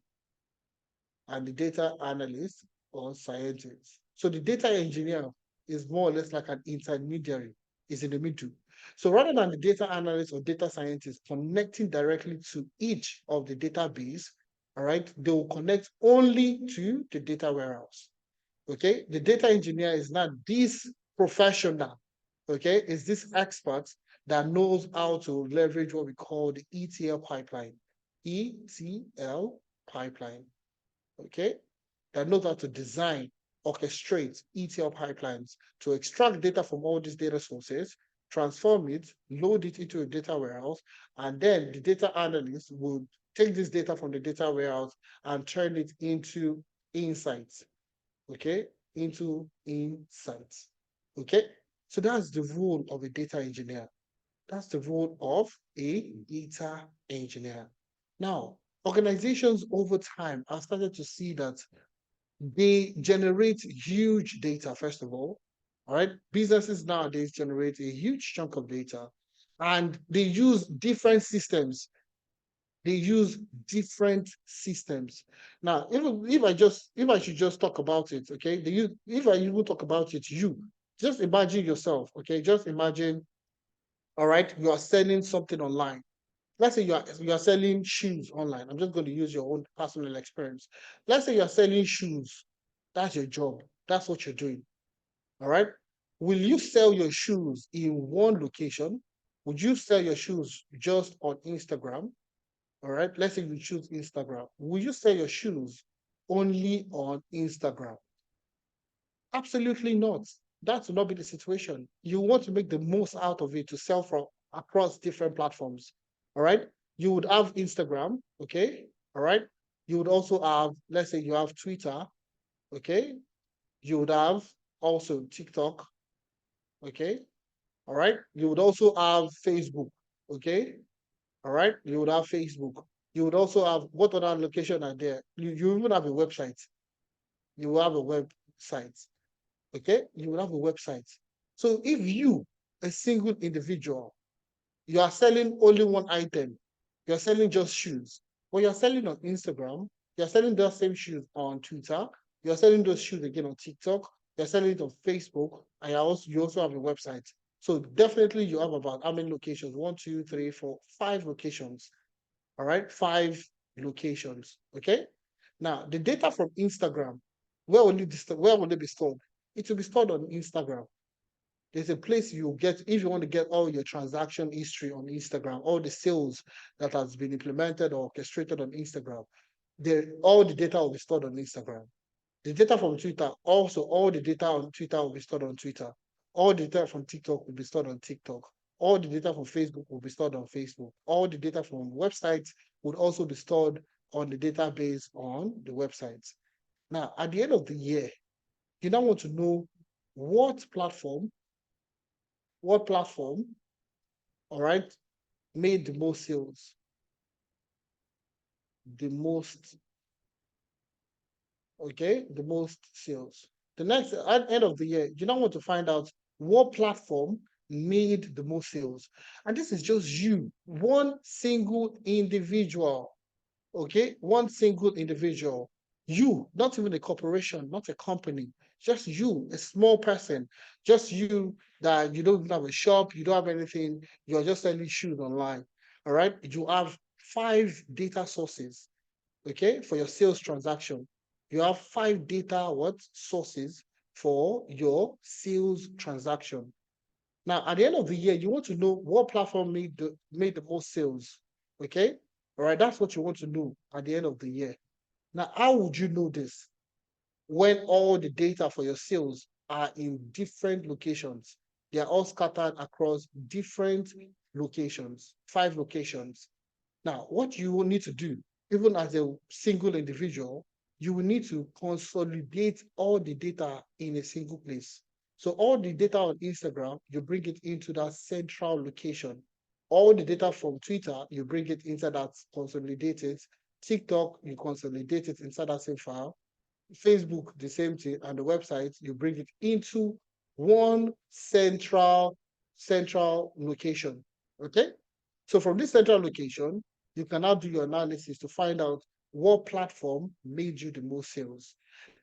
or scientist. So the data engineer is more or less like an intermediary, is in the middle. So rather than the data analyst or data scientist connecting directly to each of the database, all right, they will connect only to the data warehouse. Okay, the data engineer is not this professional, okay, is this expert that knows how to leverage what we call the ETL pipeline. ETL pipeline. Okay, that knows how to design, orchestrate ETL pipelines to extract data from all these data sources, transform it, load it into a data warehouse, and then the data analyst will take this data from the data warehouse and turn it into insights. Okay, into insights. Okay, so that's the role of a data engineer. That's the role of a data engineer. Now, organizations over time have started to see that they generate huge data, first of all right? Businesses nowadays generate a huge chunk of data, and they use different systems. They use different systems. Now, if I should just talk about it, okay? If I even talk about it, just imagine yourself, okay? Just imagine, all right, you are selling something online. Let's say you are selling shoes online. I'm just going to use your own personal experience. Let's say you are selling shoes. That's your job. That's what you're doing. All right. Will you sell your shoes in one location? Would you sell your shoes just on Instagram? All right. Let's say you choose Instagram. Will you sell your shoes only on Instagram? Absolutely not. That will not be the situation. You want to make the most out of it to sell from across different platforms. All right. You would have Instagram. Okay. All right. You would also have, let's say you have Twitter. Okay. You would have also TikTok. Okay. All right. You would also have Facebook. Okay. All right. You would have Facebook. You would also have what other location are there? You even have a website. You will have a website. Okay. You will have a website. So if you, a single individual, you are selling only one item, you're selling just shoes, but you're selling on Instagram, you're selling those same shoes on Twitter, you're selling those shoes again on TikTok, you're selling it on Facebook, and you also have a website. So definitely you have about how many locations? 1, 2, 3, 4, 5 locations. All right, 5 locations. Okay. Now the data from Instagram, where will it be stored? It will be stored on Instagram. There's a place you get if you want to get all your transaction history on Instagram, all the sales that has been implemented or orchestrated on Instagram. All the data will be stored on Instagram. The data from Twitter, also all the data on Twitter will be stored on Twitter. All the data from TikTok will be stored on TikTok. All the data from Facebook will be stored on Facebook. All the data from websites would also be stored on the database on the websites. Now, at the end of the year, you now want to know what platform, what platform, all right, made the most sales, the most, okay, the most sales. The next, at the end of the year, you now want to find out what platform made the most sales. And this is just you, one single individual, okay? One single individual. You, not even a corporation, not a company, just you, a small person, just you that you don't have a shop, you don't have anything, you're just selling shoes online. All right. You have 5 data sources, okay, for your sales transaction. You have 5 data what sources for your sales transaction. Now, at the end of the year, you want to know what platform made the most sales. Okay. All right. That's what you want to know at the end of the year. Now, how would you know this when all the data for your sales are in different locations? They are all scattered across different locations, 5 locations. Now, what you will need to do, even as a single individual, you will need to consolidate all the data in a single place. So all the data on Instagram, you bring it into that central location. All the data from Twitter, you bring it into that consolidated. TikTok, you consolidate it inside that same file. Facebook, the same thing, and the website, you bring it into one central location. Okay. So from this central location, you can now do your analysis to find out what platform made you the most sales.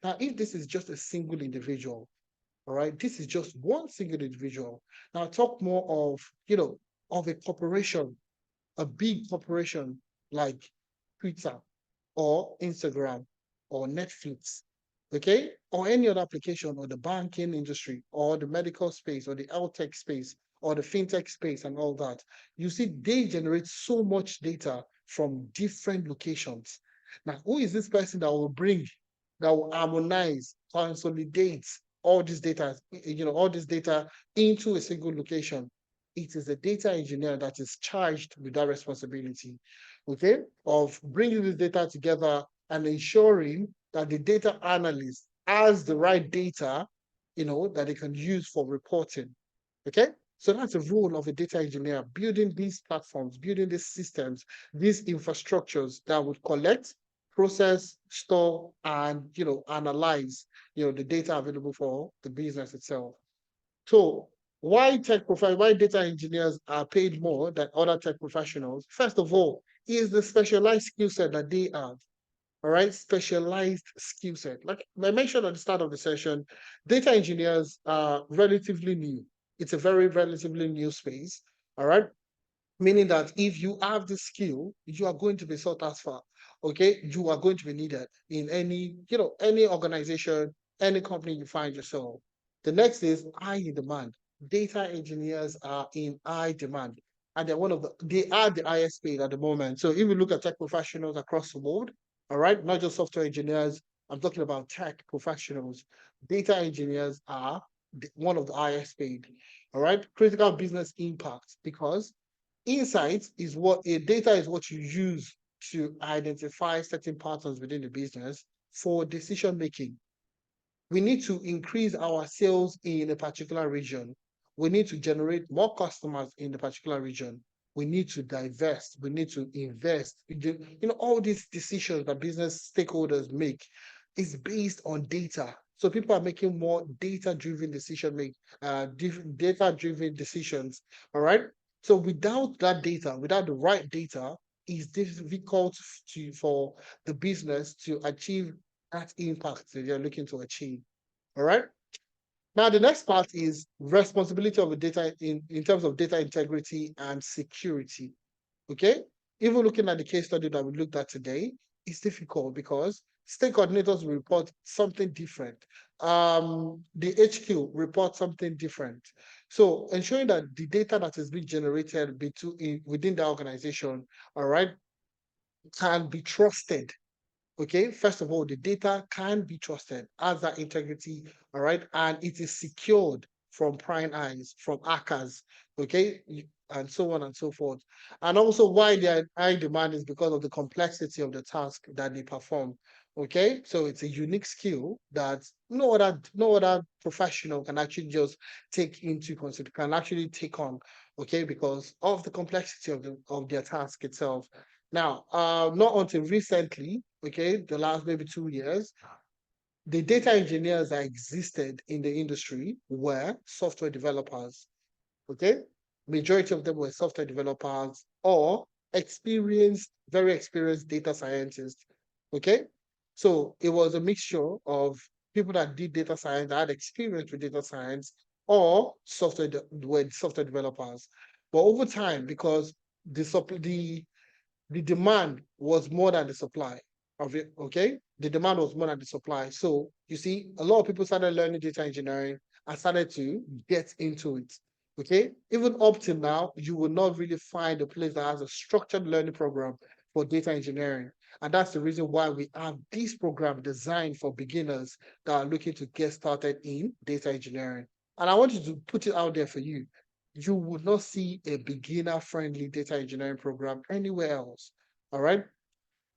Now, if this is just a single individual, all right, this is just one single individual. Now, talk more of, of a corporation, a big corporation like Twitter or Instagram or Netflix, okay, or any other application or the banking industry or the medical space or the health tech space or the fintech space and all that. You see, they generate so much data from different locations. Now, who is this person that will bring, that will harmonize, consolidate all this data, all this data into a single location? It is a data engineer that is charged with that responsibility, okay, of bringing this data together and ensuring that the data analyst has the right data, that they can use for reporting. Okay. So that's the role of a data engineer, building these platforms, building these systems, these infrastructures that would collect, process, store, and analyze the data available for the business itself. So why why data engineers are paid more than other tech professionals? First of all, is the specialized skill set that they have. All right, specialized skill set. Like I mentioned at the start of the session, data engineers are relatively new. It's a very relatively new space. All right, meaning that if you have the skill, you are going to be sought after. Okay, you are going to be needed in any organization, any company you find yourself. The next is high in demand. Data engineers are in high demand, and they are the highest paid at the moment. So if you look at tech professionals across the world, all right, not just software engineers, I'm talking about tech professionals. Data engineers are one of the highest paid. All right, critical business impact, because insights is data is what you use to identify certain patterns within the business for decision making. We need to increase our sales in a particular region. We need to generate more customers in the particular region. We need to divest. We need to invest. All these decisions that business stakeholders make is based on data. So people are making more data-driven data-driven decisions. All right. So without that data, without the right data, it's difficult for the business to achieve that impact that you're looking to achieve. All right. Now, the next part is responsibility of the data in terms of data integrity and security. Okay. Even looking at the case study that we looked at today, it's difficult because state coordinators will report something different. The HQ reports something different. So ensuring that the data that is being generated within the organization, all right, can be trusted. Okay, first of all, the data can be trusted, has that integrity, all right, and it is secured from prying eyes, from hackers, okay, and so on and so forth. And also, why they are in high demand is because of the complexity of the task that they perform. Okay, so it's a unique skill that no other professional can actually just can actually take on. Okay, because of the complexity of their task itself. Now, not until recently, okay, the last maybe 2 years, the data engineers that existed in the industry were software developers. Okay, majority of them were software developers or very experienced data scientists. Okay, so it was a mixture of people that did data science, that had experience with data science, or were software developers. But over time, because the demand was more than the supply of it. Okay, the demand was more than the supply. So you see, a lot of people started learning data engineering and started to get into it. Okay, even up till now, you will not really find a place that has a structured learning program for data engineering. And that's the reason why we have this program designed for beginners that are looking to get started in data engineering. And I want you to put it out there for you. You would not see a beginner-friendly data engineering program anywhere else. All right,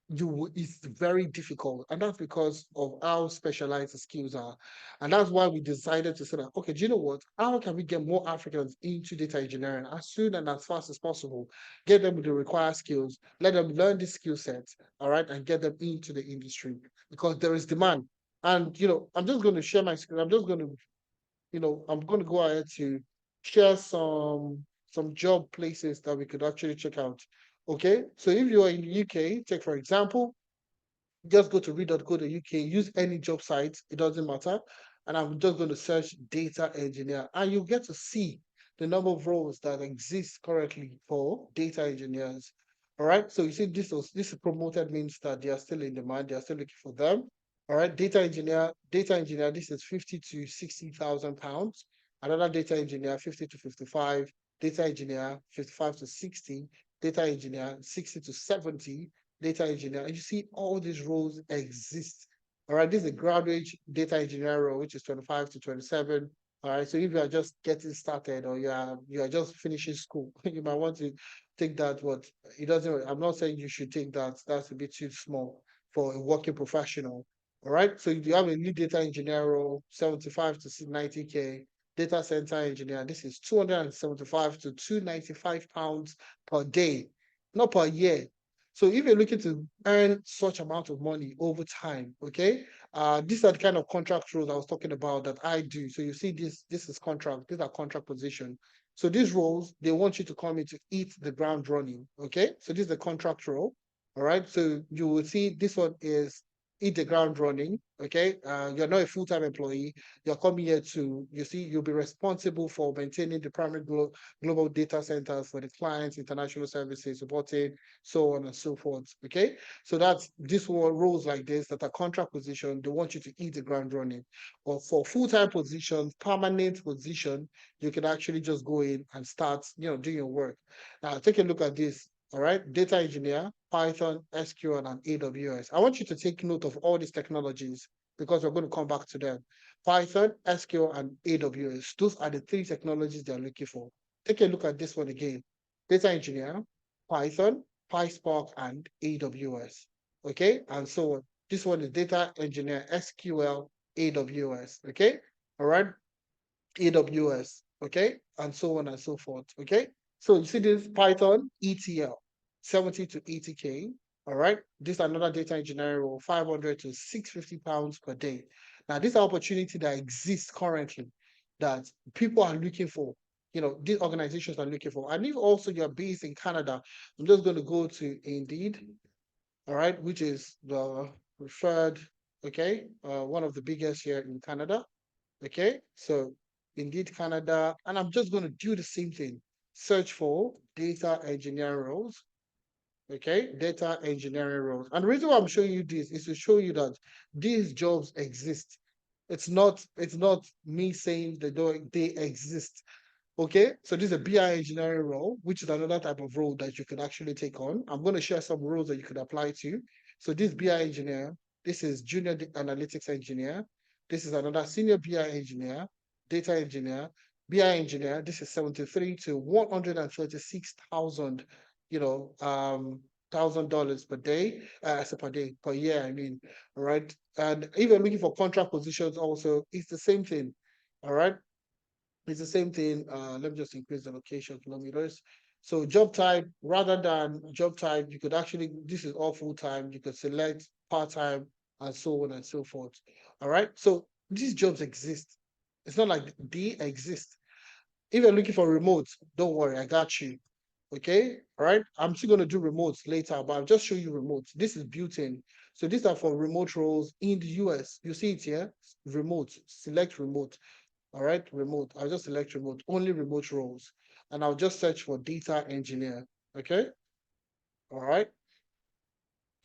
it's very difficult, and that's because of how specialized the skills are. And that's why we decided to say that, okay, do you know what, how can we get more Africans into data engineering as soon and as fast as possible, get them with the required skills, let them learn the skill sets, all right, and get them into the industry, because there is demand. And I'm just going to share my screen. I'm just going to I'm going to go ahead to share some job places that we could actually check out. Okay, so if you are in the UK, take for example, just go to read.co.uk, use any job site, it doesn't matter. And I'm just going to search data engineer, and you get to see the number of roles that exist currently for data engineers. All right, so you see this is promoted, means that they are still in demand, they are still looking for them. All right, data engineer, this is 50 to 60,000 pounds. Another data engineer, 50 to 55, data engineer, 55 to 60, data engineer, 60 to 70, data engineer. And you see all these roles exist. All right, this is a graduate data engineer role, which is 25 to 27. All right, so if you are just getting started or you are just finishing school, you might want to take that. I'm not saying you should take that. That's a bit too small for a working professional. All right, so you have a lead data engineer role, 75 to 90K. Data center engineer, this is 275 to 295 pounds per day, not per year. So if you're looking to earn such amount of money over time, okay, these are the kind of contract roles I was talking about that I do. So you see this is contract, these are contract position. So these roles, they want you to come in to hit the ground running, okay? So this is the contract role, all right? So you will see this one is hit the ground running, okay? You're not a full-time employee. You're coming here to, you see, you'll be responsible for maintaining the primary global data centers for the clients, international services, supporting, so on and so forth. Okay. So that's this one roles like this that are contract position, they want you to hit the ground running. Or for full-time positions, permanent position, you can actually just go in and start, doing your work. Now take a look at this. All right, data engineer, Python, SQL, and AWS. I want you to take note of all these technologies because we're going to come back to them. Python, SQL, and AWS. Those are the three technologies they're looking for. Take a look at this one again. Data engineer, Python, PySpark, and AWS. Okay, and so on. This one is data engineer, SQL, AWS. Okay, all right, AWS. Okay, and so on and so forth. Okay, so you see this Python ETL, 70 to 80K. All right, this is another data engineering role, 500 to 650 pounds per day. Now, this is an opportunity that exists currently that people are looking for. These organizations are looking for. And if also you're based in Canada, I'm just going to go to Indeed, all right, which is the preferred, okay, one of the biggest here in Canada. Okay, so Indeed Canada, and I'm just going to do the same thing. Search for data engineering roles. Okay, data engineering roles. And the reason why I'm showing you this is to show you that these jobs exist. It's not me saying they exist. Okay, so this is a BI engineering role, which is another type of role that you can actually take on. I'm going to share some roles that you could apply to. So this BI engineer, this is junior analytics engineer. This is another senior BI engineer, data engineer, BI engineer. This is 73 to 136,000, $1,000 per day, so per day, per year, I mean, all right. And if you're looking for contract positions also, it's the same thing, all right. It's the same thing. Let me just increase the location kilometers. So job type, rather than job type, you could actually, this is all full time. You could select part time and so on and so forth. All right. So these jobs exist. It's not like they exist. If you're looking for remote, don't worry, I got you. Okay. All right. I'm still going to do remotes later, but I'll just show you remotes. This is built in. So these are for remote roles in the US. You see it here, remote, select remote. All right, remote. I'll just select remote, only remote roles. And I'll just search for data engineer. Okay. All right.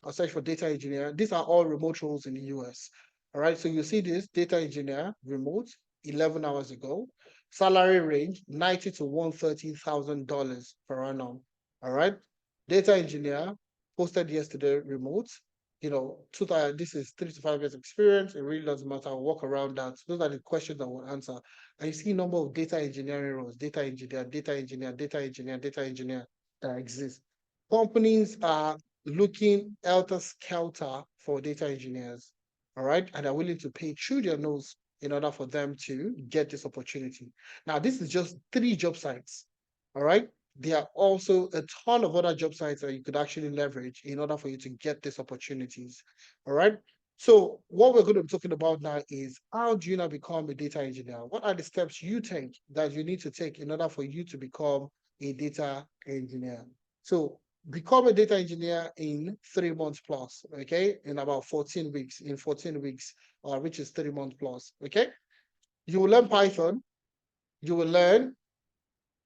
I'll search for data engineer. These are all remote roles in the US. All right. So you see this data engineer remote 11 hours ago. Salary range 90 to $130,000 per annum. All right. Data engineer posted yesterday remote. This is 3 to 5 years experience. It really doesn't matter. I'll walk around that. Those are the questions I will answer. And you see number of data engineering roles, data engineer, data engineer, data engineer, data engineer that exist. Companies are looking helter-skelter for data engineers, all right? And are willing to pay through their nose in order for them to get this opportunity. Now, this is just 3 job sites, all right? There are also a ton of other job sites that you could actually leverage in order for you to get these opportunities, all right? So what we're going to be talking about now is how do you now become a data engineer? What are the steps you think that you need to take in order for you to become a data engineer? So become a data engineer in 3 months plus, okay? In about 14 weeks, in 14 weeks, which is 3 months plus, okay? You will learn Python, you will learn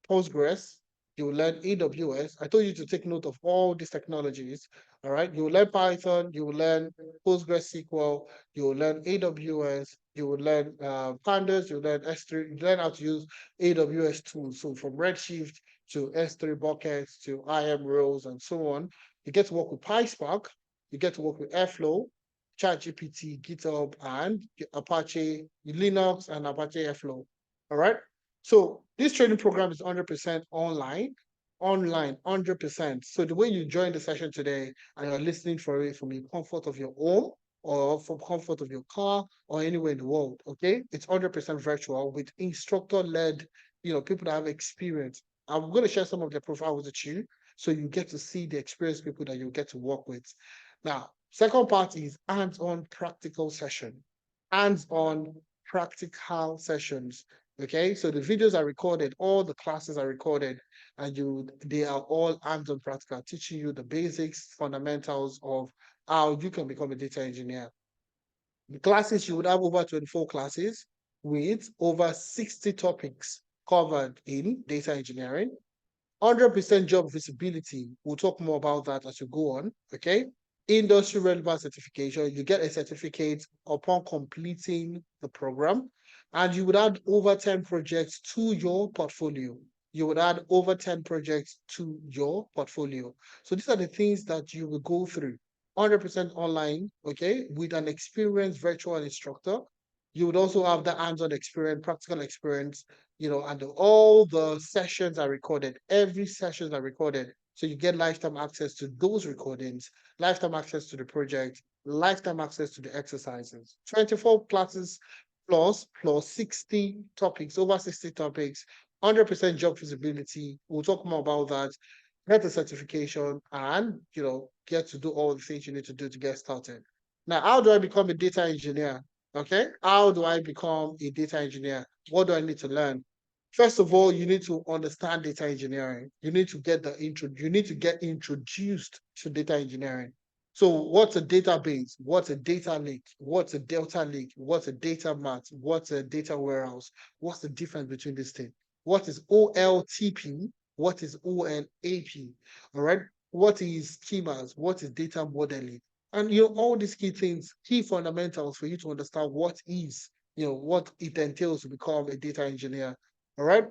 Postgres, you will learn AWS. I told you to take note of all these technologies, all right? You will learn Python, you will learn PostgreSQL, you will learn AWS, you will learn Pandas, you will learn S3, you learn how to use AWS tools. So from Redshift to S3 buckets to IAM roles and so on. You get to work with PySpark, you get to work with Airflow, ChatGPT, GitHub, and Apache, Linux, and Apache Airflow. All right. So this training program is 100% online, 100%. So the way you join the session today and you're listening for it from the comfort of your home or from comfort of your car or anywhere in the world, okay? It's 100% virtual with instructor-led, people that have experience. I'm going to share some of their profiles with you So you get to see the experienced people that you get to work with. Now, second part is hands-on practical session, hands-on practical sessions. Okay, so the videos are recorded, all the classes are recorded, and they are all hands-on practical, teaching you the basics, fundamentals of how you can become a data engineer. The classes, you would have over 24 classes with over 60 topics covered in data engineering. 100% job visibility. We'll talk more about that as you go on. Okay. Industry relevant certification. You get a certificate upon completing the program, and you would add over 10 projects to your portfolio. You would add over 10 projects to your portfolio. So these are the things that you will go through. 100% online, okay, with an experienced virtual instructor. You would also have the hands-on experience, practical experience, and all the sessions are recorded. Every sessions are recorded. So you get lifetime access to those recordings, lifetime access to the project, lifetime access to the exercises. 24 classes plus 60 topics, over 60 topics, 100% job visibility. We'll talk more about that. Get the certification and, get to do all the things you need to do to get started. Now, how do I become a data engineer? Okay, how do I become a data engineer? What do I need to learn? First of all, you need to understand data engineering. You need to get you need to get introduced to data engineering. So what's a database? What's a data lake? What's a delta lake? What's a data mart? What's a data warehouse? What's the difference between these things? What is OLTP? What is OLAP? All right. What is schemas? What is data modeling? And all these key things, key fundamentals for you to understand what it entails to become a data engineer. All right.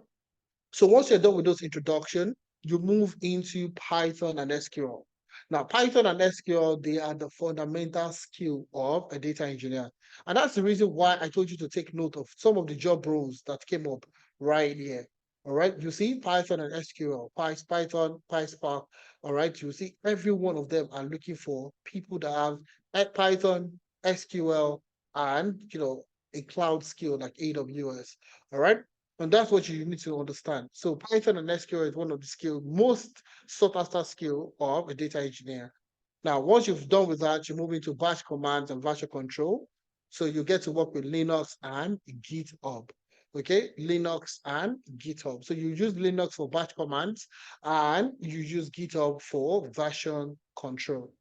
So once you're done with those introduction, you move into Python and SQL. Now, Python and SQL, they are the fundamental skill of a data engineer. And that's the reason why I told you to take note of some of the job roles that came up right here. All right, you see Python and SQL, Python, PySpark. All right, you see every one of them are looking for people that have Python, SQL, and a cloud skill like AWS. All right, and that's what you need to understand. So Python and SQL is one of the most sought after skill of a data engineer. Now, once you've done with that, you move into bash commands and version control. So you get to work with Linux and GitHub. Okay, Linux and GitHub. So you use Linux for bash commands and you use GitHub for version control.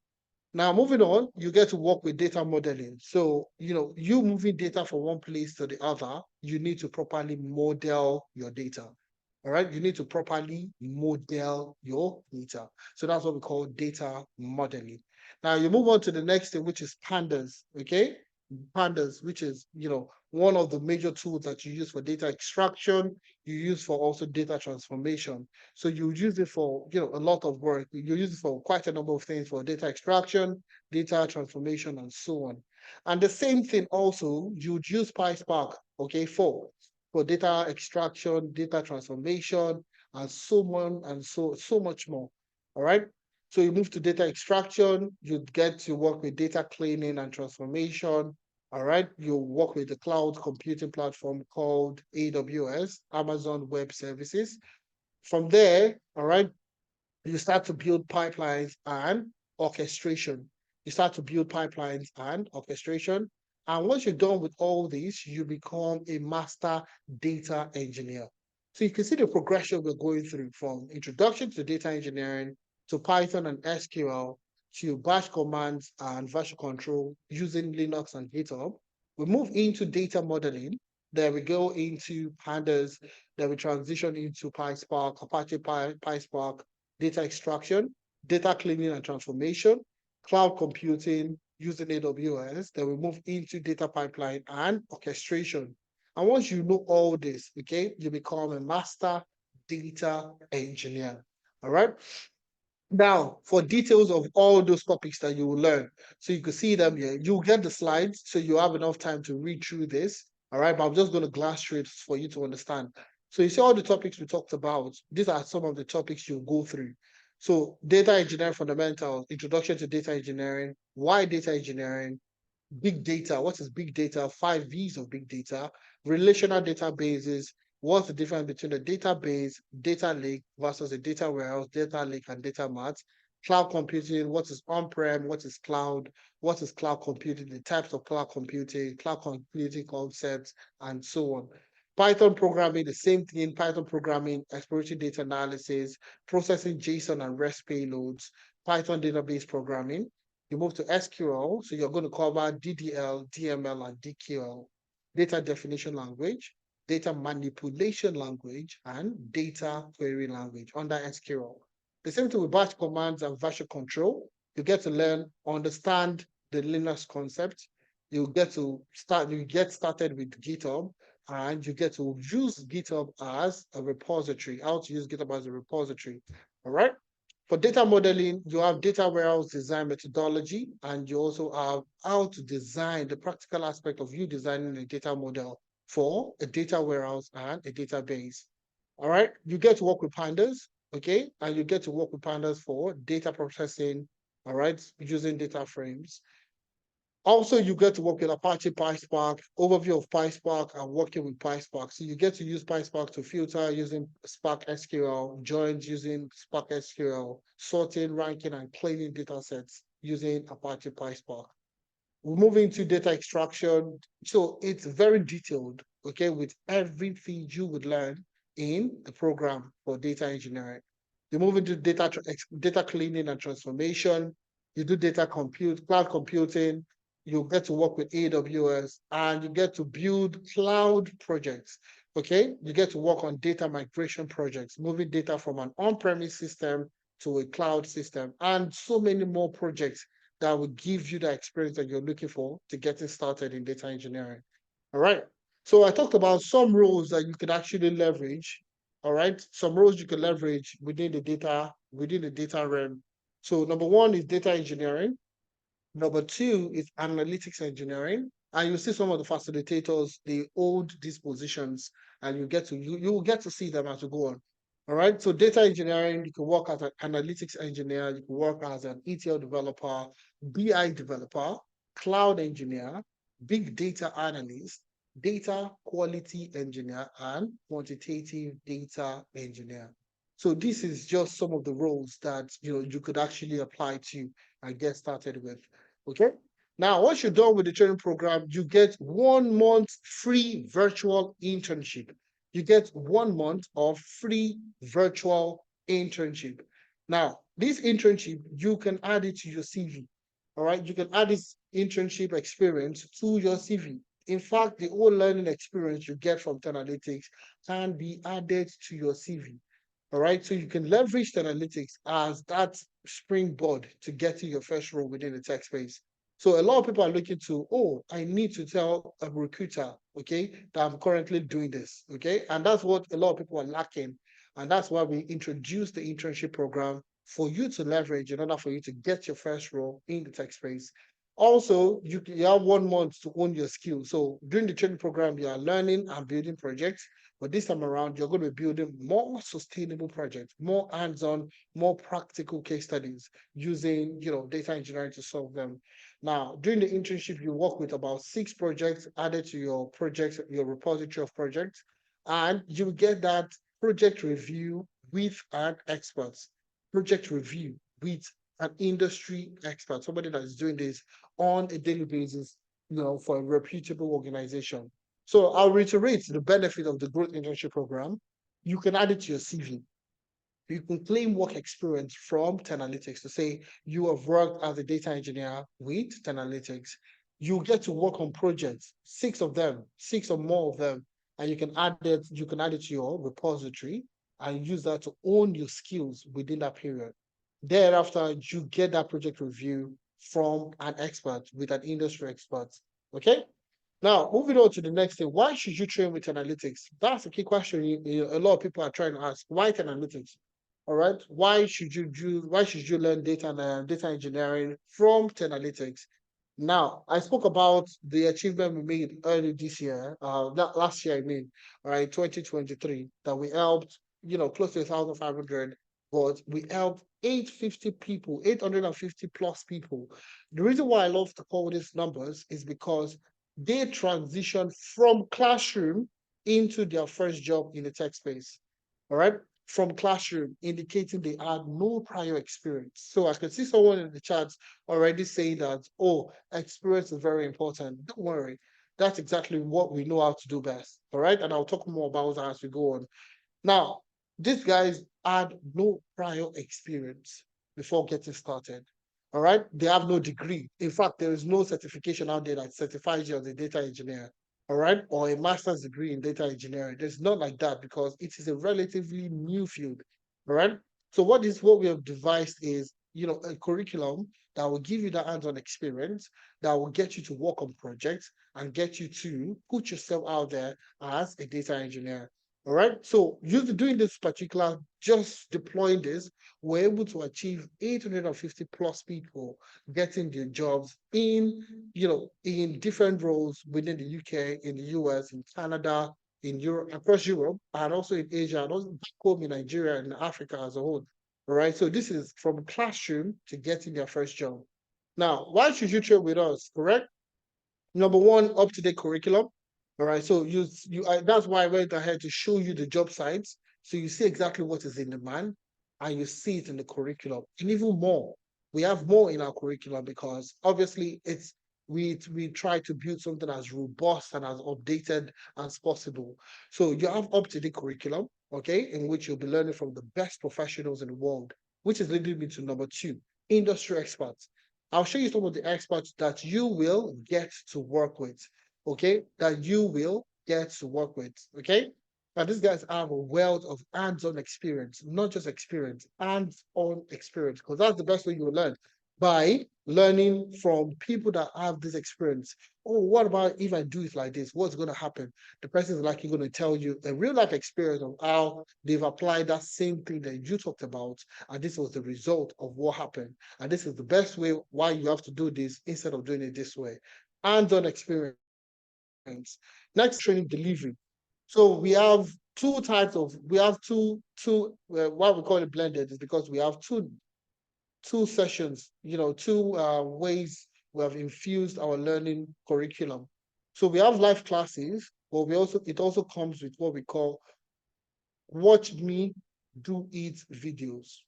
Now, moving on, you get to work with data modeling. So, you moving data from one place to the other, you need to properly model your data. All right, you need to properly model your data. So that's what we call data modeling. Now, you move on to the next thing, which is pandas. Okay, pandas, which is, one of the major tools that you use for data extraction, you use for also data transformation. So you use it for, a lot of work. You use it for quite a number of things for data extraction, data transformation, and so on. And the same thing also, you'd use PySpark, okay, for data extraction, data transformation, and so on and so much more. All right. So you move to data extraction, you get to work with data cleaning and transformation. All right, you work with the cloud computing platform called AWS, Amazon Web Services. From there, all right, you start to build pipelines and orchestration. You start to build pipelines and orchestration. And once you're done with all this, you become a master data engineer. So you can see the progression we're going through from introduction to data engineering to Python and SQL to bash commands and version control using Linux and GitHub. We move into data modeling. Then we go into pandas. Then we transition into PySpark, Apache PySpark, data extraction, data cleaning and transformation, cloud computing using AWS. Then we move into data pipeline and orchestration. And once you know all this, okay, you become a master data engineer. All right. Now, for details of all those topics that you will learn, so you can see them here, you'll get the slides, so you have enough time to read through this. All right, but I'm just going to glance through it for you to understand. So you see all the topics we talked about. These are some of the topics you'll go through. So data engineering fundamentals, introduction to data engineering, why data engineering, big data, what is big data, 5 V's of big data, relational databases, What's the difference between a database, data lake versus a data warehouse, data lake, and data mart? Cloud computing, what is on-prem, what is cloud computing, the types of cloud computing concepts, and so on. Python programming, the same thing, Python programming, exploratory data analysis, processing JSON and REST payloads, Python database programming. You move to SQL, so you're going to cover DDL, DML, and DQL, data definition language, data manipulation language, and data query language under SQL. The same thing with batch commands and version control. You get to learn, understand the Linux concept. You get started with GitHub, and you get to use GitHub as a repository, how to use GitHub as a repository. All right. For data modeling, you have data warehouse design methodology, and you also have how to design the practical aspect of you designing a data model for a data warehouse and a database. All right. You get to work with pandas, okay? And you get to work with pandas for data processing, all right, using data frames. Also, you get to work with Apache PySpark, overview of PySpark and working with PySpark. So you get to use PySpark to filter using Spark SQL, joins using Spark SQL, sorting, ranking, and cleaning data sets using Apache PySpark. We're moving to data extraction. So it's very detailed, okay, with everything you would learn in the program for data engineering. You move into data cleaning and transformation. You do cloud computing. You get to work with AWS, and you get to build cloud projects. Okay, you get to work on data migration projects, moving data from an on-premise system to a cloud system, and so many more projects that will give you the experience that you're looking for to getting started in data engineering. All right. So I talked about some roles that you could actually leverage. All right. Some roles you can leverage within the data realm. So number one is data engineering. Number two is analytics engineering. And you see some of the facilitators, they hold these positions, and you will get to see them as you go on. All right. So data engineering, you can work as an analytics engineer, you can work as an ETL developer, BI developer, cloud engineer, big data analyst, data quality engineer, and quantitative data engineer. So this is just some of the roles that you could actually apply to and get started with. Okay. Now, once you're done with the training program, you get 1 month free virtual internship. You get 1 month of free virtual internship. Now, this internship, you can add it to your CV. All right. You can add this internship experience to your CV. In fact, the whole learning experience you get from Analytics can be added to your CV. All right. So you can leverage Analytics as that springboard to get to your first role within the tech space. So a lot of people are looking to, oh, I need to tell a recruiter, okay, that I'm currently doing this, okay? And that's what a lot of people are lacking. And that's why we introduced the internship program for you to leverage in order for you to get your first role in the tech space. Also, you have 1 month to own your skills. So during the training program, you are learning and building projects. But this time around, you're going to be building more sustainable projects, more hands-on, more practical case studies using, data engineering to solve them. Now, during the internship, you work with about 6 projects added to your projects, your repository of projects, and you get that project review with an expert, project review with an industry expert, somebody that is doing this on a daily basis, for a reputable organization. So I'll reiterate the benefit of the growth internship program. You can add it to your CV. You can claim work experience from Analytics to say you have worked as a data engineer with Analytics. You get to work on projects, 6 of them, 6 or more of them, and you can add it to your repository and use that to own your skills within that period. Thereafter, you get that project review from an expert with an industry expert. Okay. Now, moving on to the next thing, why should you train with Analytics? That's a key question a lot of people are trying to ask. Why Analytics? All right. Why should you learn data engineering from Analytics? Now, I spoke about the achievement we made early this year, last year, all right, 2023, that we helped, close to 1,500, but we helped 850 plus people. The reason why I love to call these numbers is because they transition from classroom into their first job in the tech space. All right. From classroom, indicating they had no prior experience. So I can see someone in the chat already saying that, oh, experience is very important. Don't worry. That's exactly what we know how to do best. All right. And I'll talk more about that as we go on. Now, these guys had no prior experience before getting started. All right. They have no degree. In fact, there is no certification out there that certifies you as a data engineer. All right. Or a master's degree in data engineering. There's not like that because it is a relatively new field. All right. So what we have devised is, a curriculum that will give you that hands-on experience, that will get you to work on projects and get you to put yourself out there as a data engineer. All right. So doing this particular, just deploying this, we're able to achieve 850 plus people getting their jobs in different roles within the UK, in the US, in Canada, in Europe, across Europe, and also in Asia, and also back home in Nigeria and Africa as a whole. All right. So this is from classroom to getting their first job. Now, why should you trade with us? Correct. Number one, up-to-date curriculum. All right, so that's why I went ahead to show you the job sites, so you see exactly what is in demand, and you see it in the curriculum, and even more. We have more in our curriculum because obviously we try to build something as robust and as updated as possible. So you have up-to-date curriculum, okay, in which you'll be learning from the best professionals in the world, which is leading me to number two, industry experts. I'll show you some of the experts that you will get to work with, okay? That you will get to work with, okay? Now, these guys have a wealth of hands-on experience, not just experience, hands-on experience, because that's the best way you will learn, by learning from people that have this experience. Oh, what about if I do it like this? What's going to happen? The person is likely going to tell you a real life experience of how they've applied that same thing that you talked about, and this was the result of what happened. And this is the best way why you have to do this instead of doing it this way. Hands-on experience. Next, training delivery. So we have two types of, we have why we call it blended is because we have two sessions, two ways we have infused our learning curriculum. So we have live classes, but it also comes with what we call watch me do it videos.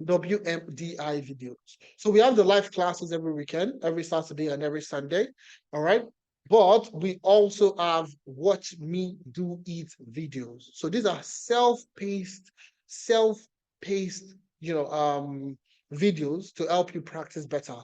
WMDI videos. So we have the live classes every weekend, every Saturday and every Sunday. All right. But we also have watch me do it videos. So these are self-paced, videos to help you practice better.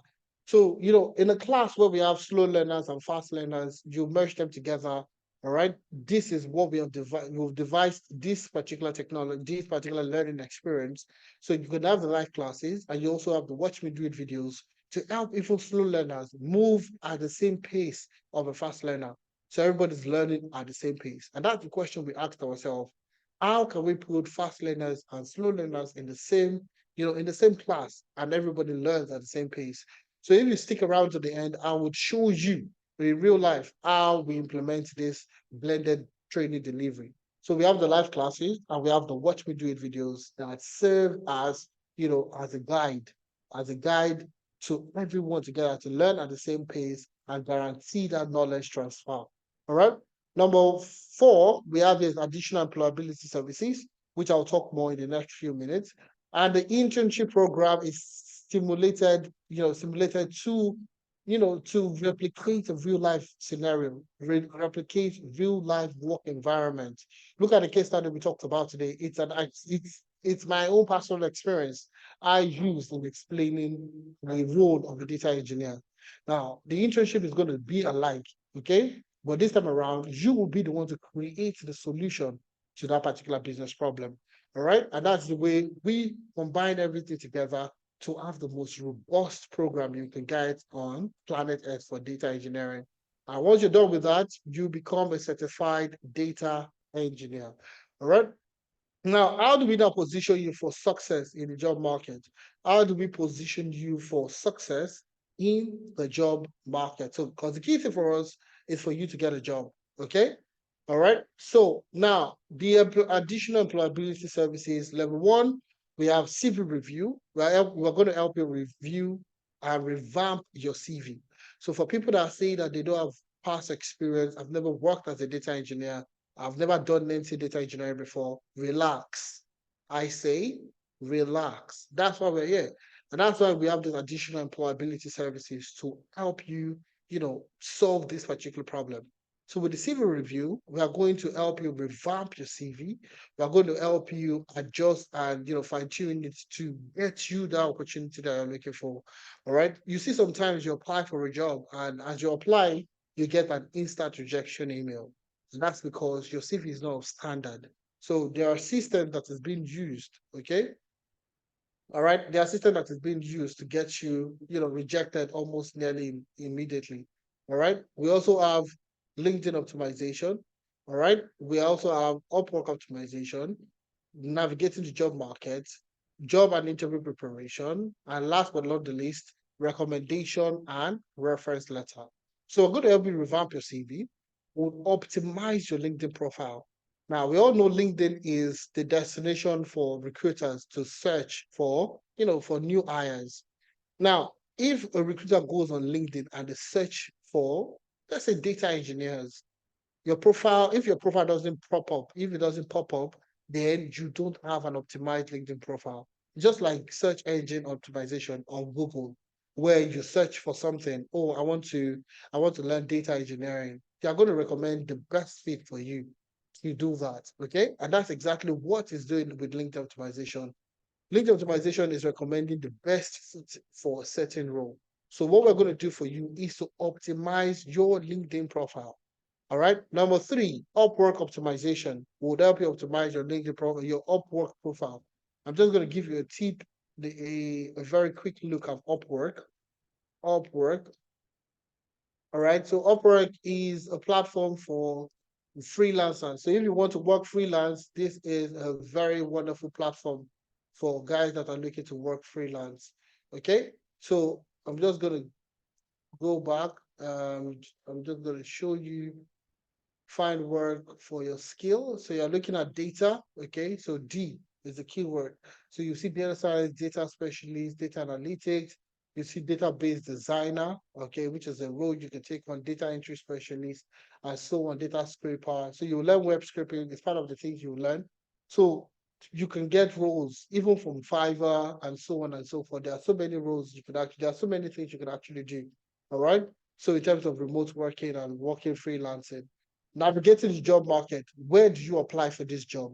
So, in a class where we have slow learners and fast learners, you merge them together. All right. This is what we have devised. We've devised this particular technology, this particular learning experience. So you can have the live classes and you also have the watch me do it videos to help even slow learners move at the same pace of a fast learner. So everybody's learning at the same pace. And that's the question we asked ourselves. How can we put fast learners and slow learners in the same class and everybody learns at the same pace? So if you stick around to the end, I would show you in real life how we implement this blended training delivery. So we have the live classes and we have the watch me do it videos that serve as, as a guide to everyone together to learn at the same pace and guarantee that knowledge transfer. All right. Number four, we have is additional employability services, which I'll talk more in the next few minutes. And the internship program is simulated to replicate a real life scenario, replicate real life work environment. Look at the case study we talked about today. It's my own personal experience I used in explaining the role of the data engineer. Now, the internship is going to be alike, okay? But this time around, you will be the one to create the solution to that particular business problem. All right. And that's the way we combine everything together to have the most robust program you can get on planet Earth for data engineering. And once you're done with that, you become a certified data engineer. All right. Now, how do we now position you for success in the job market? How do we position you for success in the job market? So, because the key thing for us is for you to get a job. Okay. All right. So now the additional employability services, level one, we have CV review. We're going to help you review and revamp your CV. So for people that say that they don't have past experience, I've never worked as a data engineer, I've never done NC data engineering before. Relax. I say relax. That's why we're here. And that's why we have these additional employability services to help you, solve this particular problem. So with the CV review, we are going to help you revamp your CV. We are going to help you adjust and fine tune it to get you the opportunity that you're looking for. All right. You see, sometimes you apply for a job, and as you apply, you get an instant rejection email. And that's because your CV is not of standard. So there are systems that is being used. Okay. All right. There are systems that is being used to get you, rejected almost nearly immediately. All right. We also have LinkedIn optimization. All right. We also have Upwork optimization, navigating the job market, job and interview preparation, and last but not the least, recommendation and reference letter. So we're going to help you revamp your CV. We'll optimize your LinkedIn profile. Now, we all know LinkedIn is the destination for recruiters to search for, for new hires. Now, if a recruiter goes on LinkedIn and they search for, let's say, data engineers, if your profile doesn't pop up, if it doesn't pop up, then you don't have an optimized LinkedIn profile. Just like search engine optimization on Google, where you search for something. Oh, I want to learn data engineering. They are going to recommend the best fit for you to do that. Okay. And that's exactly what it's doing with LinkedIn optimization. LinkedIn optimization is recommending the best fit for a certain role. So what we're going to do for you is to optimize your LinkedIn profile. All right. Number 3, Upwork optimization would help you optimize your LinkedIn profile, your Upwork profile. I'm just going to give you a tip, a very quick look at Upwork. Upwork. All right. So Upwork is a platform for freelancers. So if you want to work freelance, this is a very wonderful platform for guys that are looking to work freelance. Okay. So I'm just going to go back. I'm just going to show you find work for your skill. So you're looking at data, okay? So D is the keyword. So you see data science, data specialist, data analytics, you see database designer, okay, which is a role you can take on, data entry specialist, and so on, data scraper. So you learn web scraping, it's part of the things you learn. So you can get roles even from Fiverr and so on and so forth. There are so many roles there are so many things you can actually do. All right. So in terms of remote working and working freelancing, navigating the job market, where do you apply for this job?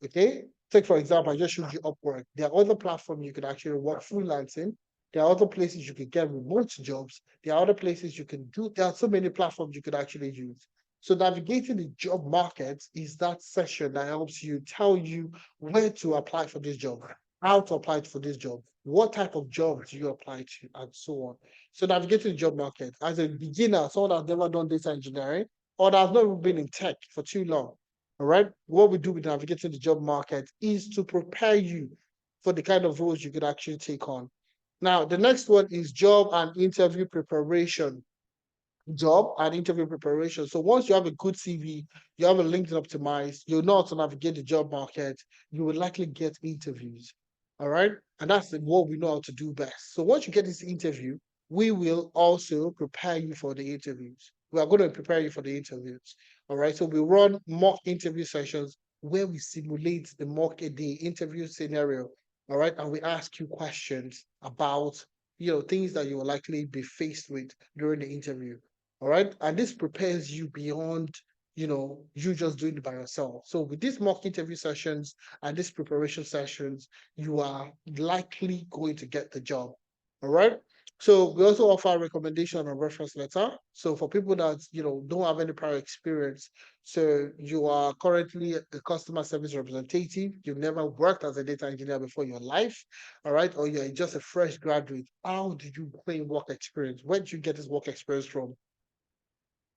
Okay. Take, for example, I just showed you Upwork. There are other platforms you could actually work freelancing. There are other places you could get remote jobs. There are other places you can do. There are so many platforms you could actually use. So navigating the job market is that session that helps you tell you where to apply for this job, how to apply for this job, what type of job do you apply to, and so on. So navigating the job market as a beginner, someone that's never done data engineering, or that has not even been in tech for too long. All right. What we do with navigating the job market is to prepare you for the kind of roles you could actually take on. Now, the next one is job and interview preparation. Job and interview preparation. So once you have a good CV, you have a LinkedIn optimized, you know how to navigate the job market, you will likely get interviews. All right. And that's what we know how to do best. So once you get this interview, we will also prepare you for the interviews. We are going to prepare you for the interviews. All right. So we run mock interview sessions where we simulate the interview scenario. All right. And we ask you questions about things that you will likely be faced with during the interview. All right. And this prepares you beyond, you just doing it by yourself. So with these mock interview sessions and these preparation sessions, you are likely going to get the job. All right. So we also offer a recommendation and reference letter. So for people that don't have any prior experience, so you are currently a customer service representative, you've never worked as a data engineer before in your life, all right, or you're just a fresh graduate. How did you gain work experience? Where did you get this work experience from?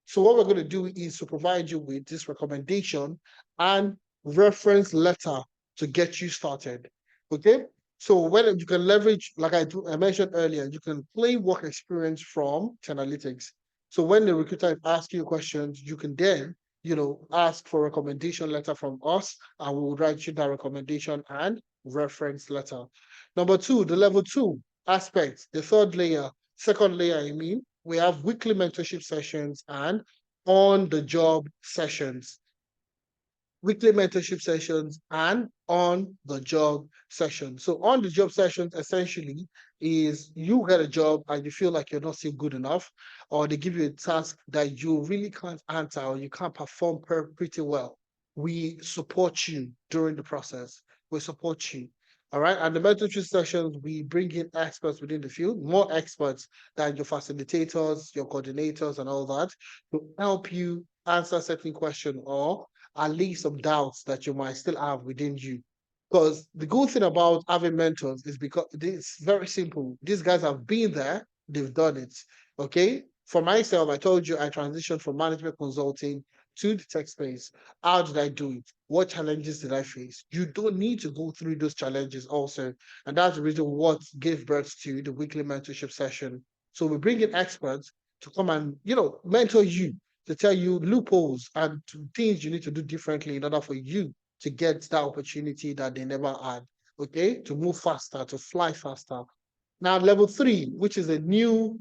So what we're going to do is to provide you with this recommendation and reference letter to get you started. Okay. So when you can leverage, like I mentioned earlier, you can claim work experience from Analytics. So when the recruiter asks you questions, you can then, ask for a recommendation letter from us, and we will write you that recommendation and reference letter. Number 2, the level 2 aspect, the second layer, I mean, we have weekly mentorship sessions and on the job sessions. weekly mentorship sessions, and on the job sessions. So on the job sessions essentially is you get a job and you feel like you're not still good enough, or they give you a task that you really can't answer or you can't perform pretty well. We support you during the process. We support you. All right. And the mentorship sessions, we bring in experts within the field, more experts than your facilitators, your coordinators, and all that, to help you answer certain questions or alleviate some doubts that you might still have within you. Because the good thing about having mentors is because it's very simple. These guys have been there, they've done it. Okay. For myself, I told you I transitioned from management consulting to the tech space. How did I do it? What challenges did I face? You don't need to go through those challenges also. And that's the reason what gave birth to the weekly mentorship session. So we bring in experts to come and, mentor you, to tell you loopholes and things you need to do differently in order for you to get that opportunity that they never had. Okay, to move faster, to fly faster. Now, level 3, which is a new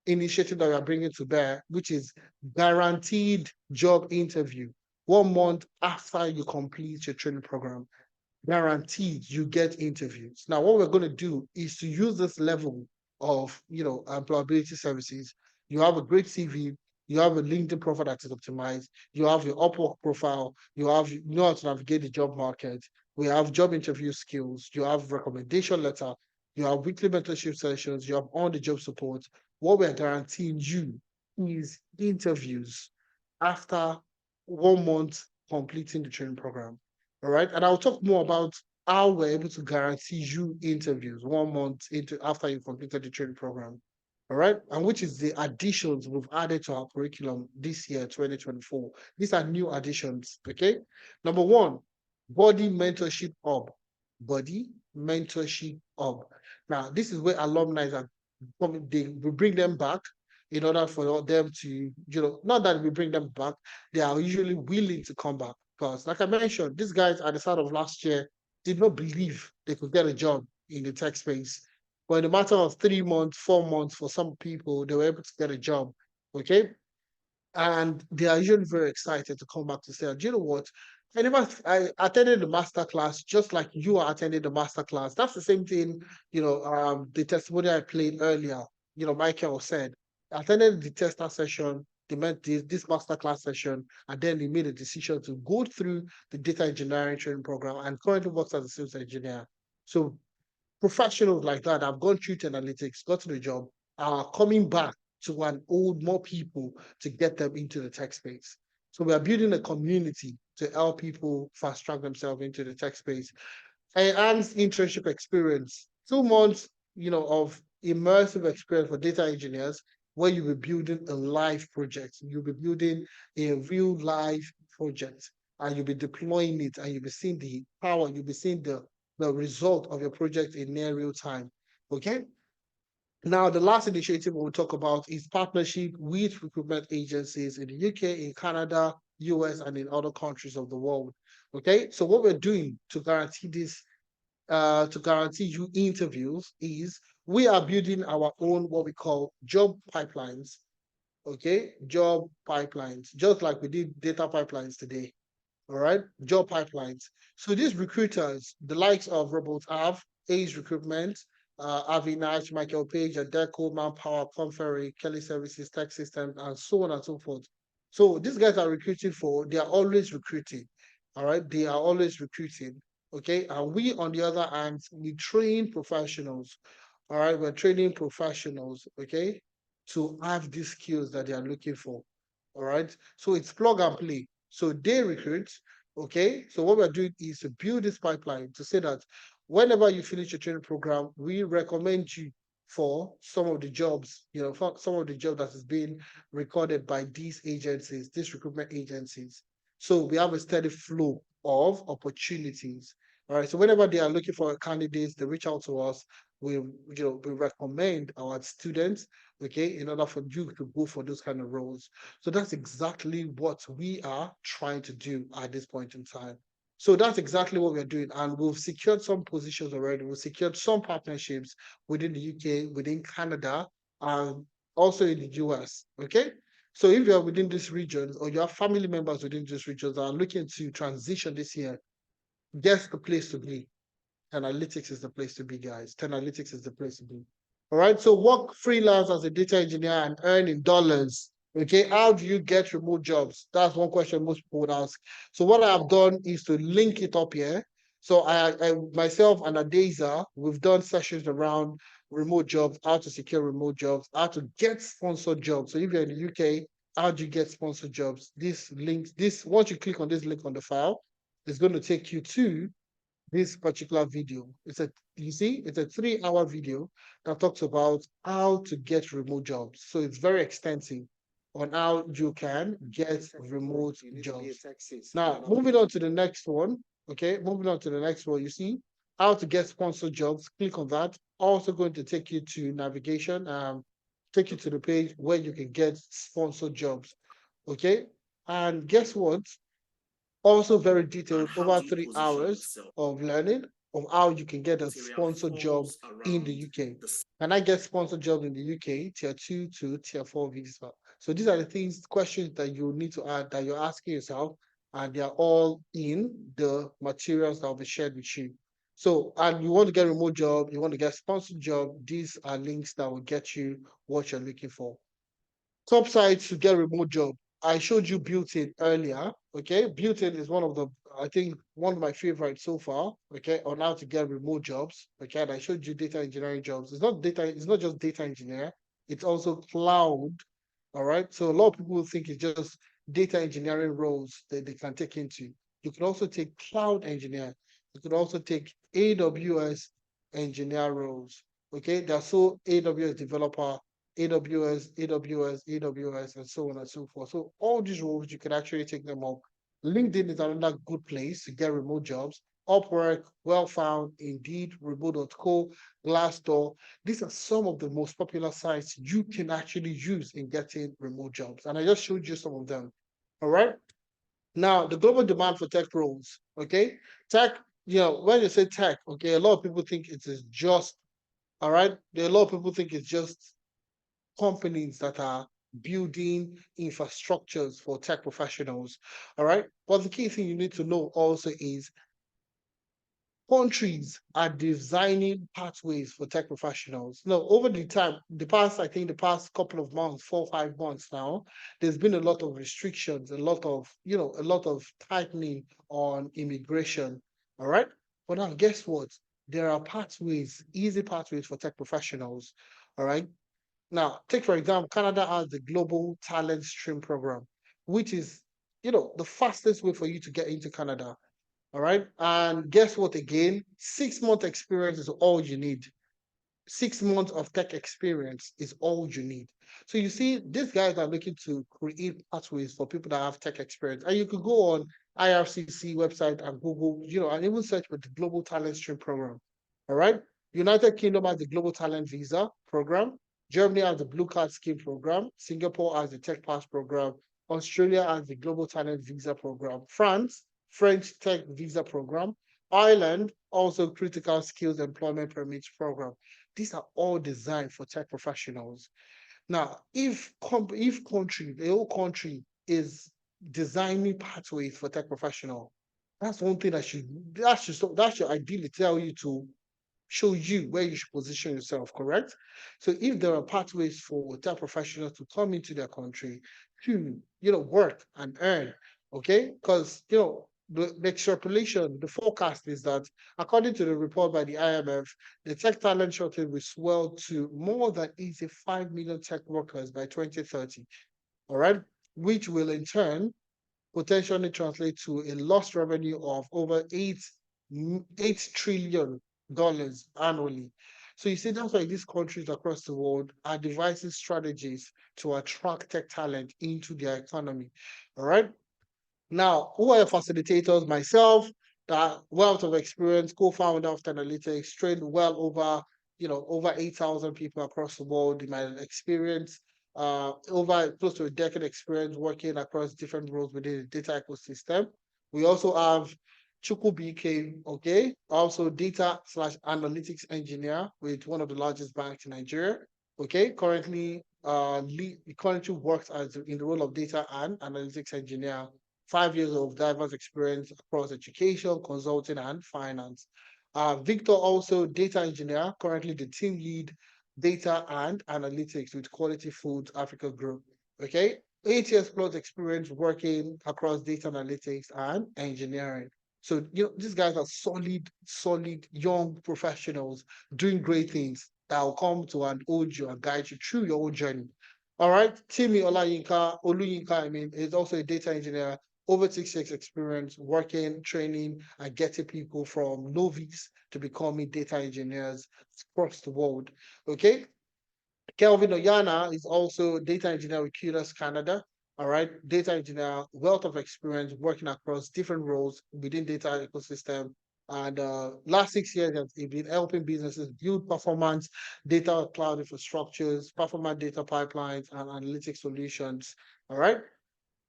initiative that we are bringing to bear, which is guaranteed job interview 1 month after you complete your training program. Guaranteed you get interviews. Now, what we're going to do is to use this level of, employability services. You have a great CV, you have a LinkedIn profile that is optimized, you have your Upwork profile, you know how to navigate the job market, we have job interview skills, you have recommendation letter, you have weekly mentorship sessions, you have on-the-job support. What we're guaranteeing you is interviews after 1 month completing the training program. All right. And I'll talk more about how we're able to guarantee you interviews 1 month into after you completed the training program. All right. And which is the additions we've added to our curriculum this year, 2024. These are new additions. Okay. Number 1, Body Mentorship Hub. Body Mentorship Hub. Now, this is where alumni are coming, we bring them back in order for them to, not that we bring them back, they are usually willing to come back. Because, like I mentioned, these guys at the start of last year did not believe they could get a job in the tech space. But in a matter of 3 months, 4 months, for some people, they were able to get a job. Okay. And they are usually very excited to come back to say, do you know what? I attended the master class just like you are attending the master class. That's the same thing, the testimony I played earlier, Michael said, I attended the tester session, they met this master class session, and then he made a decision to go through the data engineering training program and currently works as a sales engineer. So professionals like that have gone through analytics, got to the job, are coming back to an old more people to get them into the tech space. So we are building a community to help people fast track themselves into the tech space. Enhanced internship experience, 2 months, of immersive experience for data engineers, where you'll be building a live project. You'll be building a real live project, and you'll be deploying it, and you'll be seeing the power, you'll be seeing the result of your project in near real time. Okay. Now, the last initiative we'll talk about is partnership with recruitment agencies in the UK, in Canada, US, and in other countries of the world. Okay. So what we're doing to guarantee this, to guarantee you interviews, is we are building our own what we call job pipelines. Okay. Job pipelines, just like we did data pipelines today. All right, job pipelines. So these recruiters, the likes of Robert Av, Ace Recruitment, Avi Nash, Michael Page, Adecco, Manpower, Conferry, Kelly Services, Tech Systems, and so on and so forth. So these guys are recruiting for, they are always recruiting. All right, they are always recruiting. Okay, and we, on the other hand, we train professionals. All right, we're training professionals, okay, to have these skills that they are looking for. All right, so it's plug and play. So they recruit, okay? So what we're doing is to build this pipeline to say that whenever you finish your training program, we recommend you for some of the jobs, for some of the job that is being recorded by these agencies, these recruitment agencies. So we have a steady flow of opportunities. All right. So whenever they are looking for candidates, they reach out to us. We recommend our students, okay, in order for you to go for those kind of roles. So that's exactly what we are trying to do at this point in time. So that's exactly what we're doing. And we've secured some positions already. We've secured some partnerships within the UK, within Canada, and also in the US. Okay. So if you're within this region or you have family members within this region that are looking to transition this year, guess the place to be. Analytics is the place to be, guys. Analytics is the place to be. All right. So work freelance as a data engineer and earn in dollars. Okay. How do you get remote jobs? That's one question most people would ask. So what I've done is to link it up here. So I myself and Adeza, we've done sessions around remote jobs, how to secure remote jobs, how to get sponsored jobs. So if you're in the UK, how do you get sponsored jobs? This link, this once you click on this link on the file, it's going to take you to this particular video. You see, it's a 3-hour video that talks about how to get remote jobs. So it's very extensive on how you can get remote jobs. Now, moving on to the next one. Okay, moving on to the next one, you see how to get sponsored jobs. Click on that. Also going to take you to navigation, take you to the page where you can get sponsored jobs. Okay, and guess what? Also very detailed, over 3 hours of learning of how you can get a sponsored job in the UK. Can I get sponsored job in the UK, tier 2 to tier 4 visa? So these are the things, questions that you need to add, that you're asking yourself, and they're all in the materials that will be shared with you. So, and you want to get a remote job, you want to get sponsored job, these are links that will get you what you're looking for. Top sites to get remote job. I showed you Built-in earlier. Okay, Built-in is one of the, I think, one of my favorites so far. Okay, on how to get remote jobs. Okay, and I showed you data engineering jobs. It's not just data engineer. It's also cloud. All right. So a lot of people think it's just data engineering roles that they can take into. You can also take cloud engineer. You could also take AWS engineer roles. Okay, there's so AWS developer, AWS, and so on and so forth. So all these roles, you can actually take them up. LinkedIn is another good place to get remote jobs. Upwork, Wellfound, Indeed, Remote.co, Glassdoor. These are some of the most popular sites you can actually use in getting remote jobs. And I just showed you some of them. All right. Now, the global demand for tech roles. Okay. Tech, when you say tech, okay, a lot of people think it is just, all right. A lot of people think it's just companies that are building infrastructures for tech professionals. All right. But the key thing you need to know also is countries are designing pathways for tech professionals. Now, over I think the past couple of months, 4 or 5 months now, there's been a lot of restrictions, a lot of tightening on immigration. All right. But now, guess what? There are pathways, easy pathways for tech professionals. All right. Now, take for example, Canada has the Global Talent Stream Program, which is, the fastest way for you to get into Canada. All right. And guess what? Again, 6 month experience is all you need. 6 months of tech experience is all you need. So you see, these guys are looking to create pathways for people that have tech experience. And you could go on IRCC website and Google, and even search for the Global Talent Stream Program. All right. United Kingdom has the Global Talent Visa Program. Germany has the Blue Card Scheme Program. Singapore has the Tech Pass Program. Australia has the Global Talent Visa Program. France, French Tech Visa Program. Ireland, also Critical Skills Employment Permits Program. These are all designed for tech professionals. Now, if the whole country is designing pathways for tech professional, that's one thing that should ideally tell you to show you where you should position yourself, correct? So if there are pathways for tech professionals to come into their country to, work and earn, okay? Because, the extrapolation, the forecast is that according to the report by the IMF, the tech talent shortage will swell to more than 85 million tech workers by 2030, all right? Which will in turn potentially translate to a lost revenue of over $8 trillion annually. So you see, that's why these countries across the world are devising strategies to attract tech talent into their economy. All right. Now, who are your facilitators? Myself, that wealth of experience, co-founder of Analytics, trained well over 8,000 people across the world in my experience, over close to a decade experience working across different roles within the data ecosystem. We also have Chukwubike, okay, also data/analytics engineer with one of the largest banks in Nigeria. Okay, currently he currently works as in the role of data and analytics engineer. 5 years of diverse experience across education, consulting, and finance. Victor also data engineer, currently the team lead data and analytics with Quality Foods Africa Group. Okay, 8 years plus experience working across data analytics and engineering. So, these guys are solid young professionals doing great things that will come to and hold you and guide you through your own journey. All right. Timi Oluyinka, I mean, is also a data engineer, over 6 years experience working, training, and getting people from novice to becoming data engineers across the world. Okay. Kelvin Oyana is also data engineer with QNS Canada. All right, data engineer, wealth of experience working across different roles within data ecosystem. And last 6 years, he's been helping businesses build performance data cloud infrastructures, performance data pipelines, and analytic solutions. All right.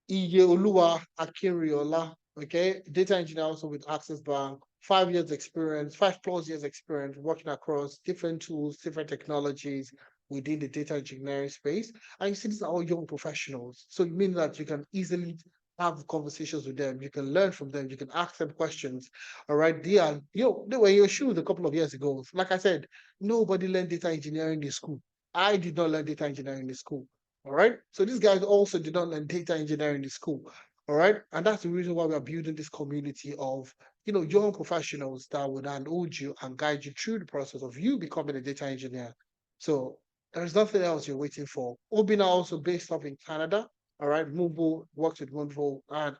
Iyeoluwa Akinriola, okay, data engineer also with Access Bank, 5 years experience, 5+ years experience working across different tools, different technologies within the data engineering space. And you see, these are all young professionals. So it means that you can easily have conversations with them, you can learn from them, you can ask them questions. All right. They were in your shoes a couple of years ago. Like I said, nobody learned data engineering in school. I did not learn data engineering in school. All right. So these guys also did not learn data engineering in school. All right. And that's the reason why we are building this community of, young professionals that would hold you and guide you through the process of you becoming a data engineer. So there's nothing else you're waiting for. Obina also based up in Canada. All right. Mumbo worked with Mumbo and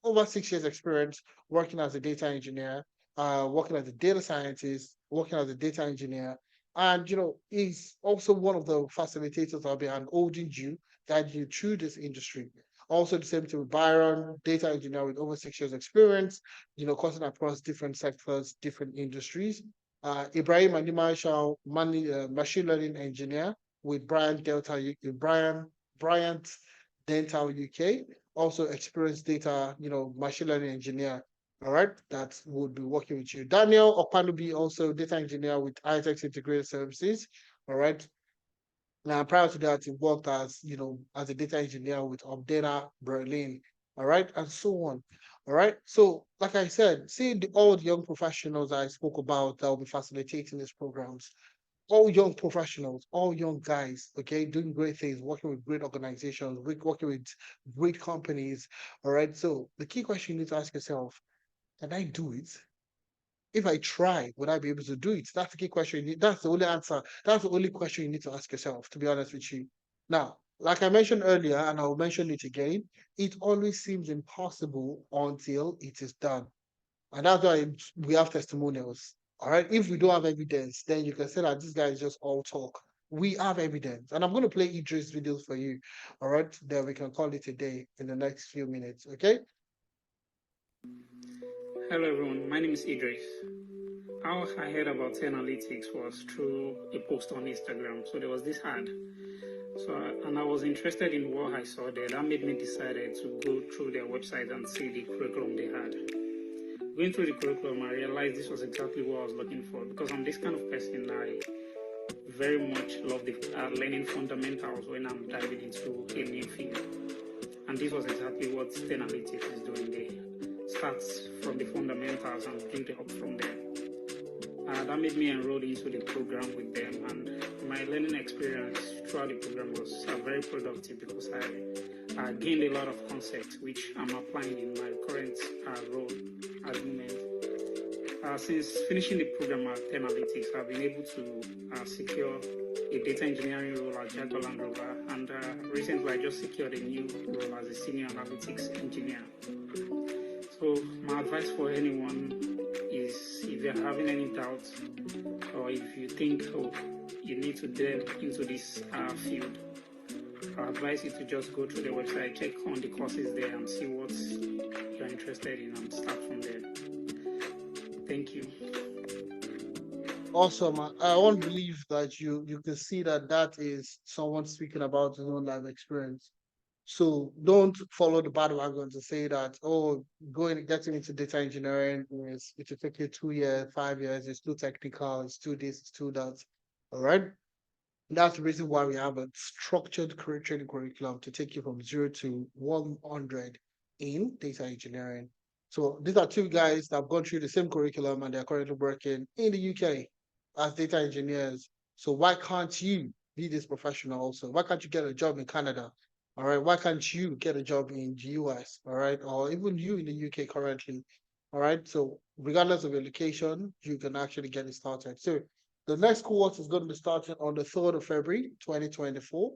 over 6 years experience working as a data engineer, working as a data scientist, working as a data engineer, and he's also one of the facilitators of and holding you, guide you through this industry. Also, the same thing with Byron, data engineer with over 6 years experience, cutting across different sectors, different industries. Ibrahim Animashal, machine learning engineer with Bryant Dental UK, also experienced data, machine learning engineer. All right, that would be working with you. Daniel Opanubi, also data engineer with ITEX Integrated Services. All right. Now, prior to that, he worked as a data engineer with Opdata Berlin. All right, and so on. All right. So, like I said, see all the young professionals I spoke about that will be facilitating these programs. All young professionals, all young guys, okay, doing great things, working with great organizations, working with great companies. All right. So the key question you need to ask yourself, can I do it? If I try, would I be able to do it? That's the key question you need. That's the only answer. That's the only question you need to ask yourself, to be honest with you. Now, like I mentioned earlier, and I'll mention it again, it always seems impossible until it is done. And that's why we have testimonials. All right. If we don't have evidence, then you can say that this guy is just all talk. We have evidence. And I'm going to play Idris videos for you. All right. Then we can call it a day in the next few minutes. Okay. Hello everyone, my name is Idris. How I heard about Analytics was through a post on Instagram. So there was this ad. And I was interested in what I saw there. That made me decide to go through their website and see the curriculum they had. Going through the curriculum, I realized this was exactly what I was looking for because I'm this kind of person. I very much love learning fundamentals when I'm diving into a new field. And this was exactly what Analytics is doing there. Starts from the fundamentals and build it up from there. That made me enroll into the program with them, and my learning experience throughout the program was very productive because I gained a lot of concepts which I'm applying in my current role at the moment. Since finishing the program at Analytics, I've been able to secure a data engineering role at Jaguar Land Rover, and recently I just secured a new role as a senior analytics engineer. So my advice for anyone is, if you're having any doubts or if you think you need to delve into this field, I advise you to just go through the website, check on the courses there and see what you're interested in and start from there. Thank you. Awesome. I won't believe that you can see that is someone speaking about his own life experience. So don't follow the bandwagon to say that, oh, getting into data engineering is it will take you 2 years, 5 years, it's too technical, it's too this, it's too that. All right. That's the reason why we have a structured training curriculum to take you from 0 to 100 in data engineering. So these are two guys that have gone through the same curriculum and they're currently working in the UK as data engineers. So why can't you be this professional also? Why can't you get a job in Canada? All right. Why can't you get a job in the US? All right. Or even you in the UK currently. All right. So regardless of your location, you can actually get it started. So the next course is going to be starting on the 3rd of February, 2024.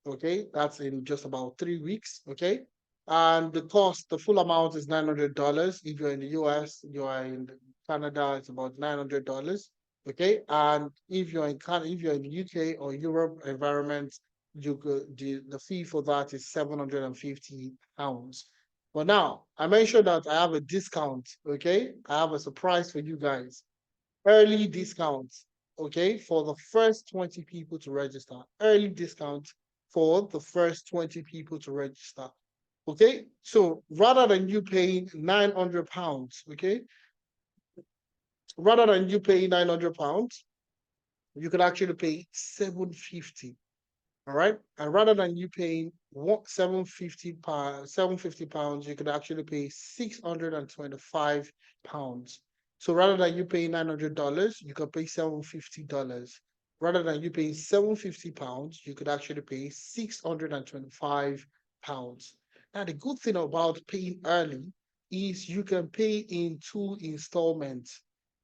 Okay, that's in just about 3 weeks. Okay, and the cost, the full amount is $900. If you're in the US, you are in Canada, it's about $900. Okay, and if you're in Canada, if you're in the UK or Europe environment, you could the fee for that is £750. But now I mentioned that I have a discount. Okay, I have a surprise for you guys, early discount, okay, for the first 20 people to register. Early discount for the first 20 people to register. Okay, so rather than you paying £900, okay, rather than you paying £900, you could actually pay £750. All right. And rather than you paying £750, you could actually pay £625. So rather than you paying $900, you can pay $750. Rather than you paying £750, you could actually pay £625. Now, the good thing about paying early is you can pay in 2 installments.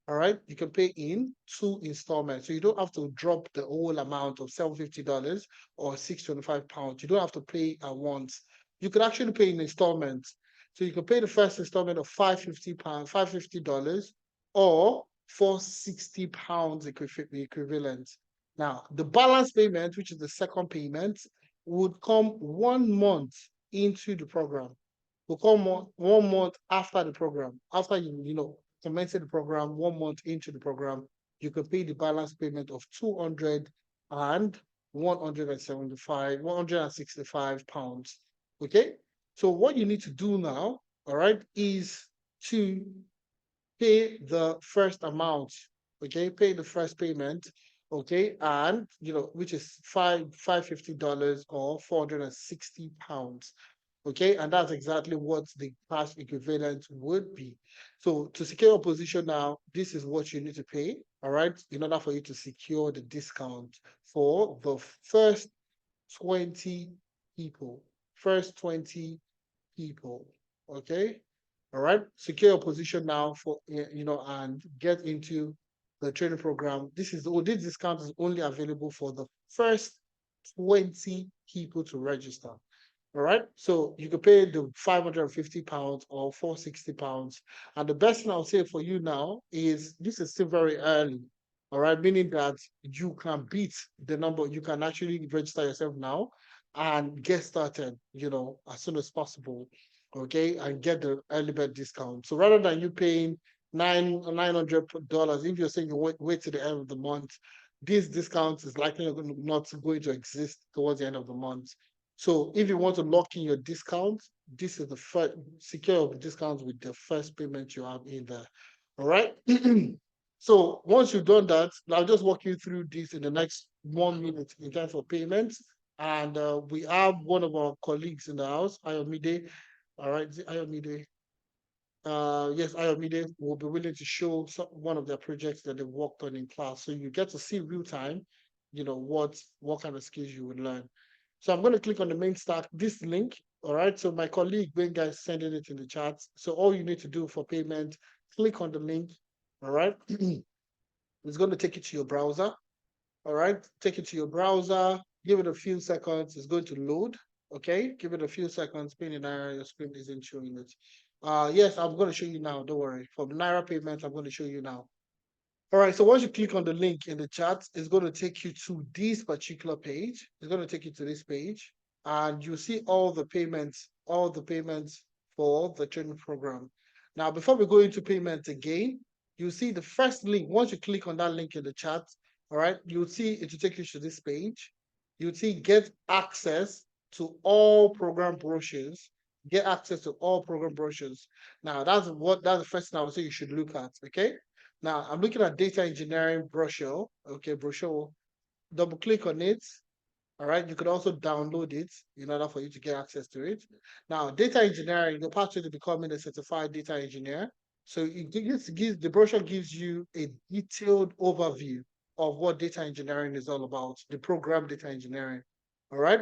All right, you can pay in 2 installments. So you don't have to drop the whole amount of $750 or £625. You don't have to pay at once. You can actually pay in installments. So you can pay the first installment of £550, $550, or £460 equivalent. Now, the balance payment, which is the second payment, would come 1 month into the program. Will come 1 month after the program. After commencing the program, 1 month into the program, you can pay the balance payment of 200 and 165 pounds. Okay, so what you need to do now, all right, is to pay the first amount. Okay, pay the first payment. Okay, and which is $550 or £460. Okay, and that's exactly what the cash equivalent would be. So to secure a position now, this is what you need to pay, all right, in order for you to secure the discount for the first 20 people. First 20 people. Okay, all right, secure a position now for and get into the training program. This discount is only available for the first 20 people to register. All right, so you can pay the £550 or £460. And the best thing I'll say for you now is this is still very early. All right, meaning that you can beat the number, you can actually register yourself now and get started, as soon as possible. Okay, and get the early bird discount. So rather than you paying $900, if you're saying you wait to the end of the month, this discount is likely not going to exist towards the end of the month. So if you want to lock in your discount, this is the first secure the discounts with the first payment you have in there. All right. So once you've done that, I'll just walk you through this in the next 1 minute in terms of payments. And we have one of our colleagues in the house, Ayomide. All right, is it Ayomide? Yes, Ayomide will be willing to show one of their projects that they worked on in class. So you get to see real time, what kind of skills you would learn. So I'm going to click on the main stack, this link. All right. So my colleague Benga is sending it in the chat. So all you need to do for payment, click on the link. All right. It's going to take you to your browser. All right. Take it to your browser. Give it a few seconds. It's going to load. Okay. Give it a few seconds. Pin in Naira. Your screen isn't showing it. Yes, I'm going to show you now. Don't worry. For Naira payment, I'm going to show you now. All right, so once you click on the link in the chat, it's going to take you to this particular page. It's going to take you to this page, and you see all the payments for the training program. Now, before we go into payments again, you see the first link. Once you click on that link in the chat, all right, you'll see it will take you to this page. You'll see get access to all program brochures. Get access to all program brochures. Now, that's the first thing I would say you should look at. Okay. Now I'm looking at data engineering brochure. Okay, brochure. double click on it. All right, you could also download it in order for you to get access to it. Now, data engineering, the pathway to becoming a certified data engineer. So the brochure gives you a detailed overview of what data engineering is all about, the program data engineering. All right.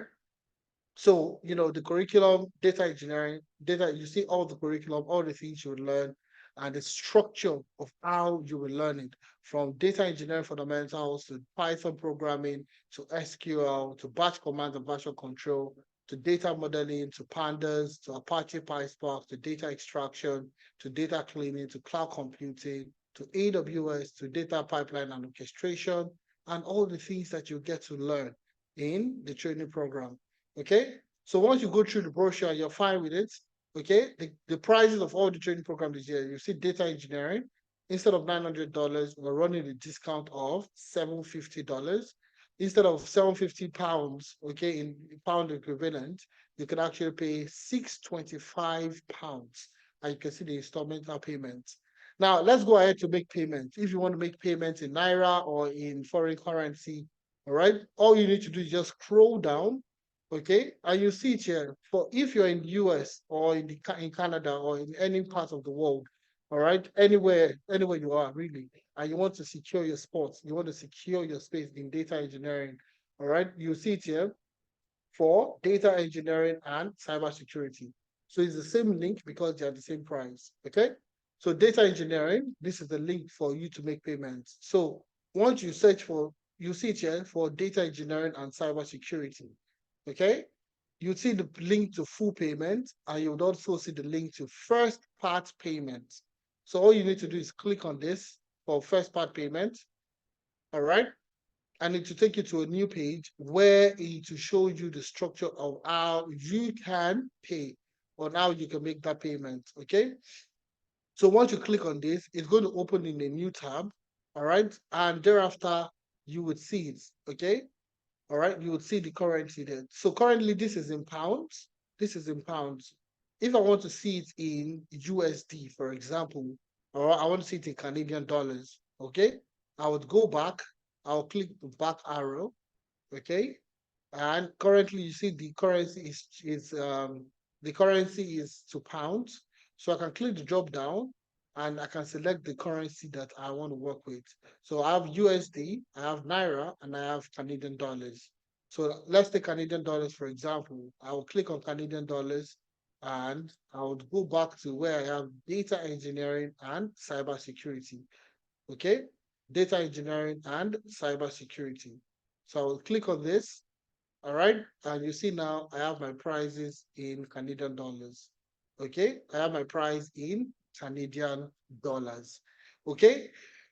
So, the curriculum, data engineering, you see all the curriculum, all the things you would learn, and the structure of how you will learn it, from data engineering fundamentals to Python programming to SQL to batch command and version control to data modeling to pandas to Apache PySpark to data extraction to data cleaning to cloud computing to AWS to data pipeline and orchestration, and all the things that you get to learn in the training program. Okay, so once you go through the brochure, you're fine with it. Okay, the prices of all the training programs is here. You see data engineering, instead of $900, we're running a discount of $750. Instead of £750, okay, in pound equivalent, you can actually pay £625, and you can see the installmental payments. Now let's go ahead to make payments. If you want to make payments in Naira or in foreign currency, all right, all you need to do is just scroll down, okay, and you see it here. For if you're in the US or in Canada or in any part of the world, all right, anywhere you are really, and you want to secure your spots, you want to secure your space in data engineering, all right, you see it here for data engineering and cybersecurity. So it's the same link because they're the same price. Okay. So data engineering, this is the link for you to make payments. So once you search for, you see it here for data engineering and cybersecurity. Okay. You see the link to full payment, and you would also see the link to first part payment. So all you need to do is click on this for first part payment. All right. And it will take you to a new page where it will show you the structure of how you can pay or how you can make that payment. Okay. So once you click on this, it's going to open in a new tab. All right. And thereafter, you would see it. Okay. All right. You would see the currency there. So currently, this is in pounds. This is in pounds. If I want to see it in USD, for example, or I want to see it in Canadian dollars, okay, I would go back. I'll click the back arrow, okay, and currently you see the currency is to pounds. So I can click the drop down and I can select the currency that I want to work with. So I have USD, I have Naira, and I have Canadian dollars. So let's take Canadian dollars, for example. I will click on Canadian dollars and I would go back to where I have data engineering and cybersecurity. Okay, data engineering and cybersecurity. So I will click on this. All right, and you see now I have my prices in Canadian dollars. Okay, I have my price in Canadian dollars. Okay,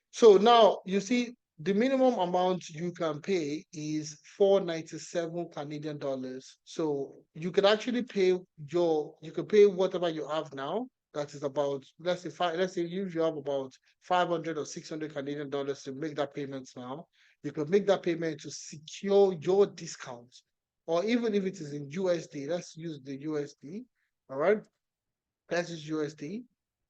so now you see the minimum amount you can pay is 497 Canadian dollars. So you can actually pay whatever you have now. That is about, let's say if you have about 500 or 600 Canadian dollars to make that payment now, you can make that payment to secure your discount. Or even if it is in USD, let's use the USD. All right, let's use USD.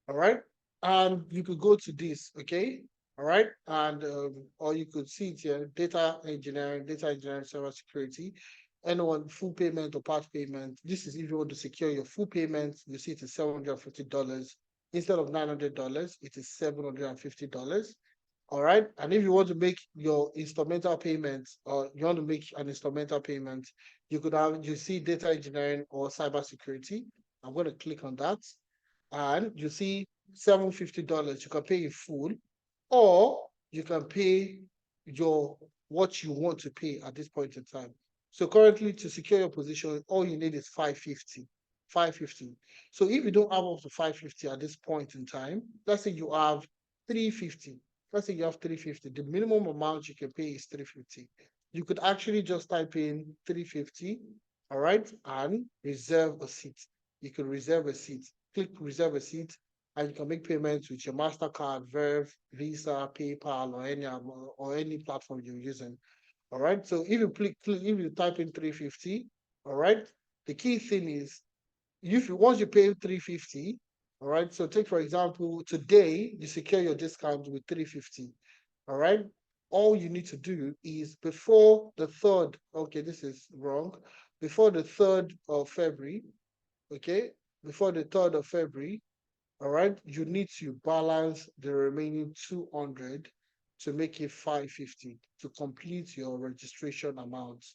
All right, and you could go to this, okay, all right, and or you could see it here, data engineering, cybersecurity, anyone full payment or part payment. This is if you want to secure your full payment, you see it is $750. Instead of $900, it is $750. All right, and if you want to make your instrumental payment, or you want to make an instrumental payment, you see data engineering or cybersecurity. I'm going to click on that, and you see $750. You can pay in full, or you can pay what you want to pay at this point in time. So currently, to secure your position, all you need is 550. 550. So if you don't have up to 550 at this point in time, let's say you have 350. Let's say you have 350. The minimum amount you can pay is 350. You could actually just type in 350, all right, and reserve a seat. You can reserve a seat. Click reserve a seat, and you can make payments with your MasterCard, Verve, Visa, PayPal, or any platform you're using. All right. So if you type in 350, all right, the key thing is once you pay 350, all right. So take for example, today you secure your discount with 350. All right. all you need to do is before the 3rd, okay, this is wrong, before the 3rd of February, okay, before the 3rd of February, all right, you need to balance the remaining 200 to make it 550 to complete your registration amount,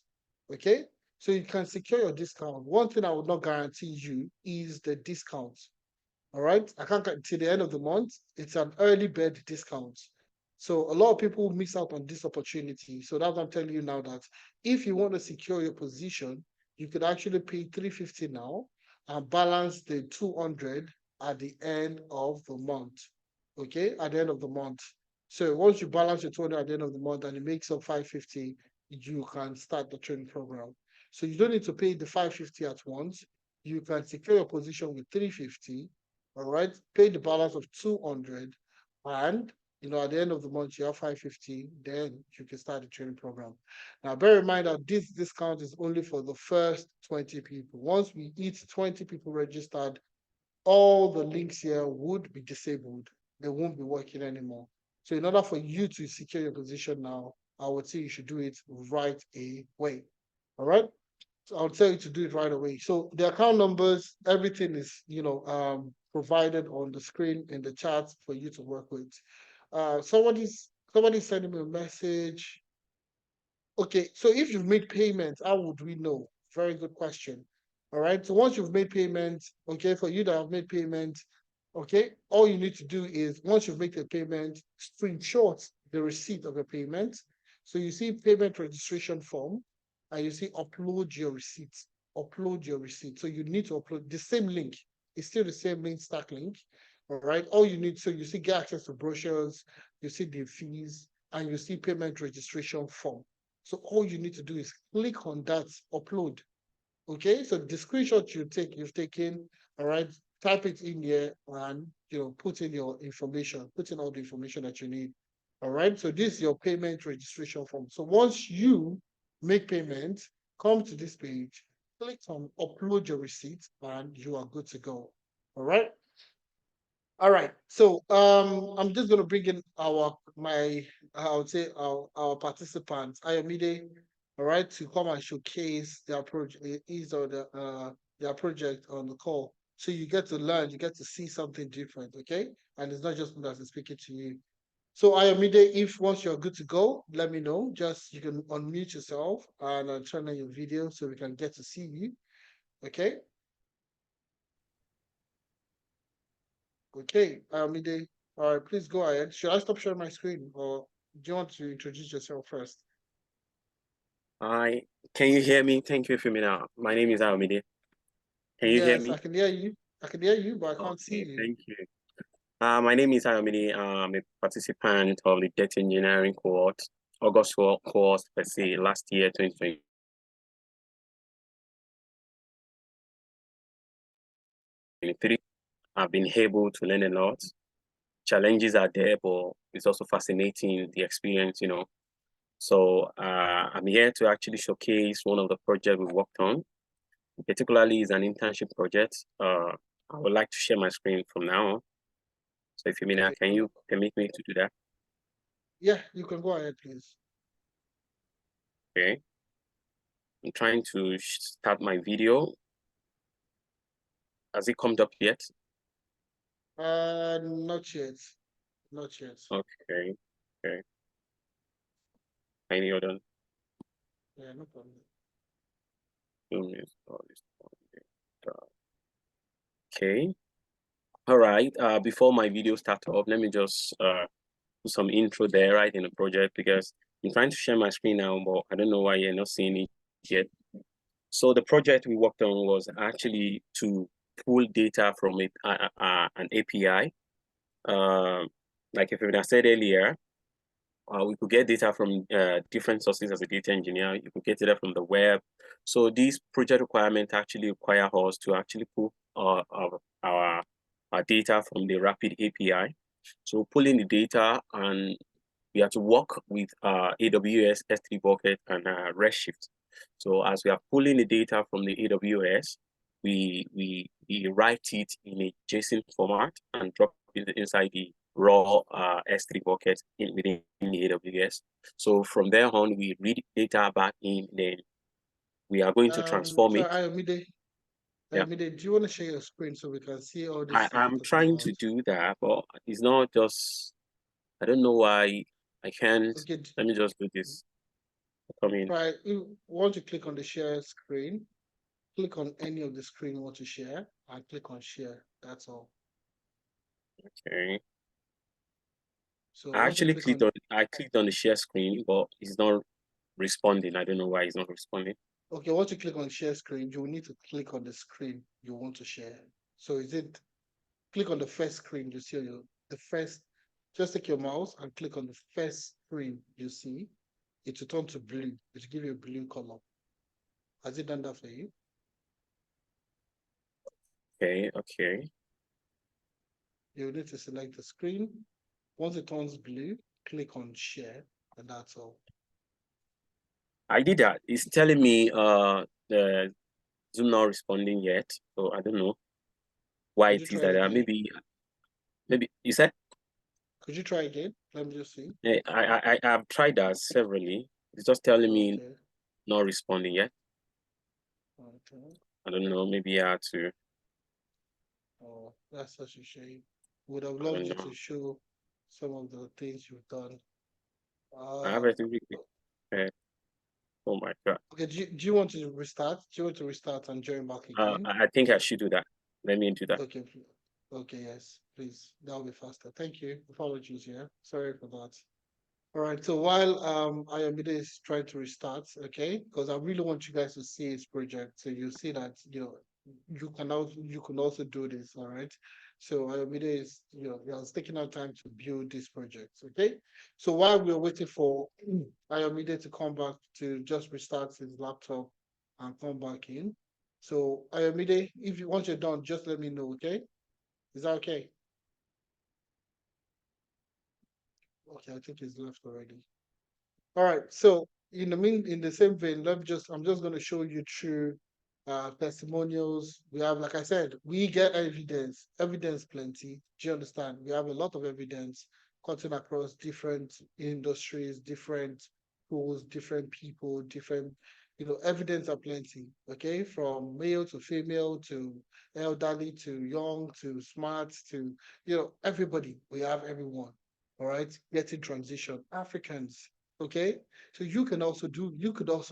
okay? So you can secure your discount. One thing I would not guarantee you is the discount, all right? I can't till the end of the month. It's an early bird discount. So a lot of people miss out on this opportunity. So that's what I'm telling you now, that if you want to secure your position, you could actually pay 350 now and balance the 200 at the end of the month. Okay, at the end of the month. So once you balance your 200 at the end of the month and it makes up 550, you can start the training program. So you don't need to pay the 550 at once. You can secure your position with 350. All right, pay the balance of 200, and at the end of the month you have 550, then you can start the training program. Now bear in mind that this discount is only for the first 20 people. Once we hit 20 people registered, all the links here would be disabled. They won't be working anymore. So in order for you to secure your position now, I would say you should do it right away. All right. So I'll tell you to do it right away. So the account numbers, everything is, provided on the screen in the chat for you to work with. Somebody's sending me a message. Okay, so if you've made payments, how would we know? Very good question. All right, so once you've made payments, okay, for you that have made payments, okay, all you need to do is once you've made the payment, screenshot the receipt of your payment. So you see payment registration form, and you see upload your receipt. Upload your receipt. So you need to upload the same link. It's still the same link, stack link. All right, all you need, so you see get access to brochures, you see the fees, and you see payment registration form. So all you need to do is click on that, upload. Okay, so the screenshot you've taken, all right, type it in here and put in your information, put in all the information that you need. All right, so this is your payment registration form. So once you make payment, come to this page, click on upload your receipt, and you are good to go. All right. All right. So I'm just gonna bring in I would say our participants, Ayomide, all right, to come and showcase their project their project on the call. So you get to learn, you get to see something different, okay? And it's not just me that's speaking to you. So Ayomide, if once you're good to go, let me know. Just you can unmute yourself and turn on your video so we can get to see you. Okay. Okay, Ayomide. All right, please go ahead. Should I stop sharing my screen, or do you want to introduce yourself first? Hi, can you hear me? Thank you for me now. My name is Ayomide. Can you hear Yes, me? I can hear you. I can hear you, but I can't see you. Thank you. My name is Ayomide. I'm a participant of the data engineering cohort, August course, let's say last year, 2020. I've been able to learn a lot. Challenges are there, but it's also fascinating, the experience, So I'm here to actually showcase one of the projects we worked on. Particularly is an internship project. I would like to share my screen from now on. So if you mean, can you permit me to do that? Yeah, you can go ahead, please. Okay. I'm trying to start my video. Has it come up yet? Not yet. Not yet. Okay. Okay. Any other? Yeah, no problem. Okay. All right. Before my video starts off, let me just do some intro there, right, in the project, because I'm trying to share my screen now, but I don't know why you're not seeing it yet. So the project we worked on was actually to pull data from an API. Like if I said earlier, we could get data from different sources as a data engineer. You could get data from the web. So these project requirements actually require us to actually pull our data from the Rapid API. So pulling the data, and we have to work with AWS S3 bucket and Redshift. So as we are pulling the data from the AWS, we write it in a JSON format and drop it inside the raw S3 bucket within the AWS. So from there on, we read data back in, then we are going to transform it. Ayomide, Yeah. Ayomide, do you want to share your screen so we can see all this? I'm trying to do that, but it's not just, I don't know why I can't. Okay, Let me just do this. Come in. try. You want to click on the share screen? Click on any of the screen you want to share, and click on share. That's all. Okay. So I once you actually click on, I clicked on the share screen, but it's not responding. I don't know why it's not responding. okay, once you click on share screen, you will need to click on the screen you want to share. So is it click on the first screen you see the first, just take your mouse and click on the first screen you see. It will turn to blue. It will give you a blue color. Has it done that for you? Okay, okay. You need to select the screen. Once it turns blue, click on share, and that's all. I did that. It's telling me the Zoom not responding yet. So I don't know why Could you it is try that. again? Maybe you said. Could you try again? Let me just see. I've tried that severally. It's just telling me Okay. not responding yet. Okay. I don't know. Maybe I had to. Oh, that's such a shame. Would have I loved don't you know. to show some of the things you've done. I have everything. Oh my God. Okay, do you want to restart? Do you want to restart and join back again? I think I should do that. Let me do that. Okay, okay, yes, please. That'll be faster. Thank you. Apologies, yeah. Sorry for that. All right. So while Ayomide is trying to restart, okay, because I really want you guys to see his project, so you see that you can also do this. All right. So Ayomide is he taking out time to build this project. Okay. So while we're waiting for Ayomide to come back to just restart his laptop and come back in. So Ayomide, if you once you're done, just let me know. Okay. Is that okay? Okay, I think he's left already. All right. So in the same vein, I'm just going to show you through testimonials. We have, like I said, we get evidence plenty. Do you understand? We have a lot of evidence cutting across different industries, different tools, different people, different, evidence are plenty. Okay, from male to female to elderly to young to smart to everybody. We have everyone. All right, getting transition. Africans, okay, so you could also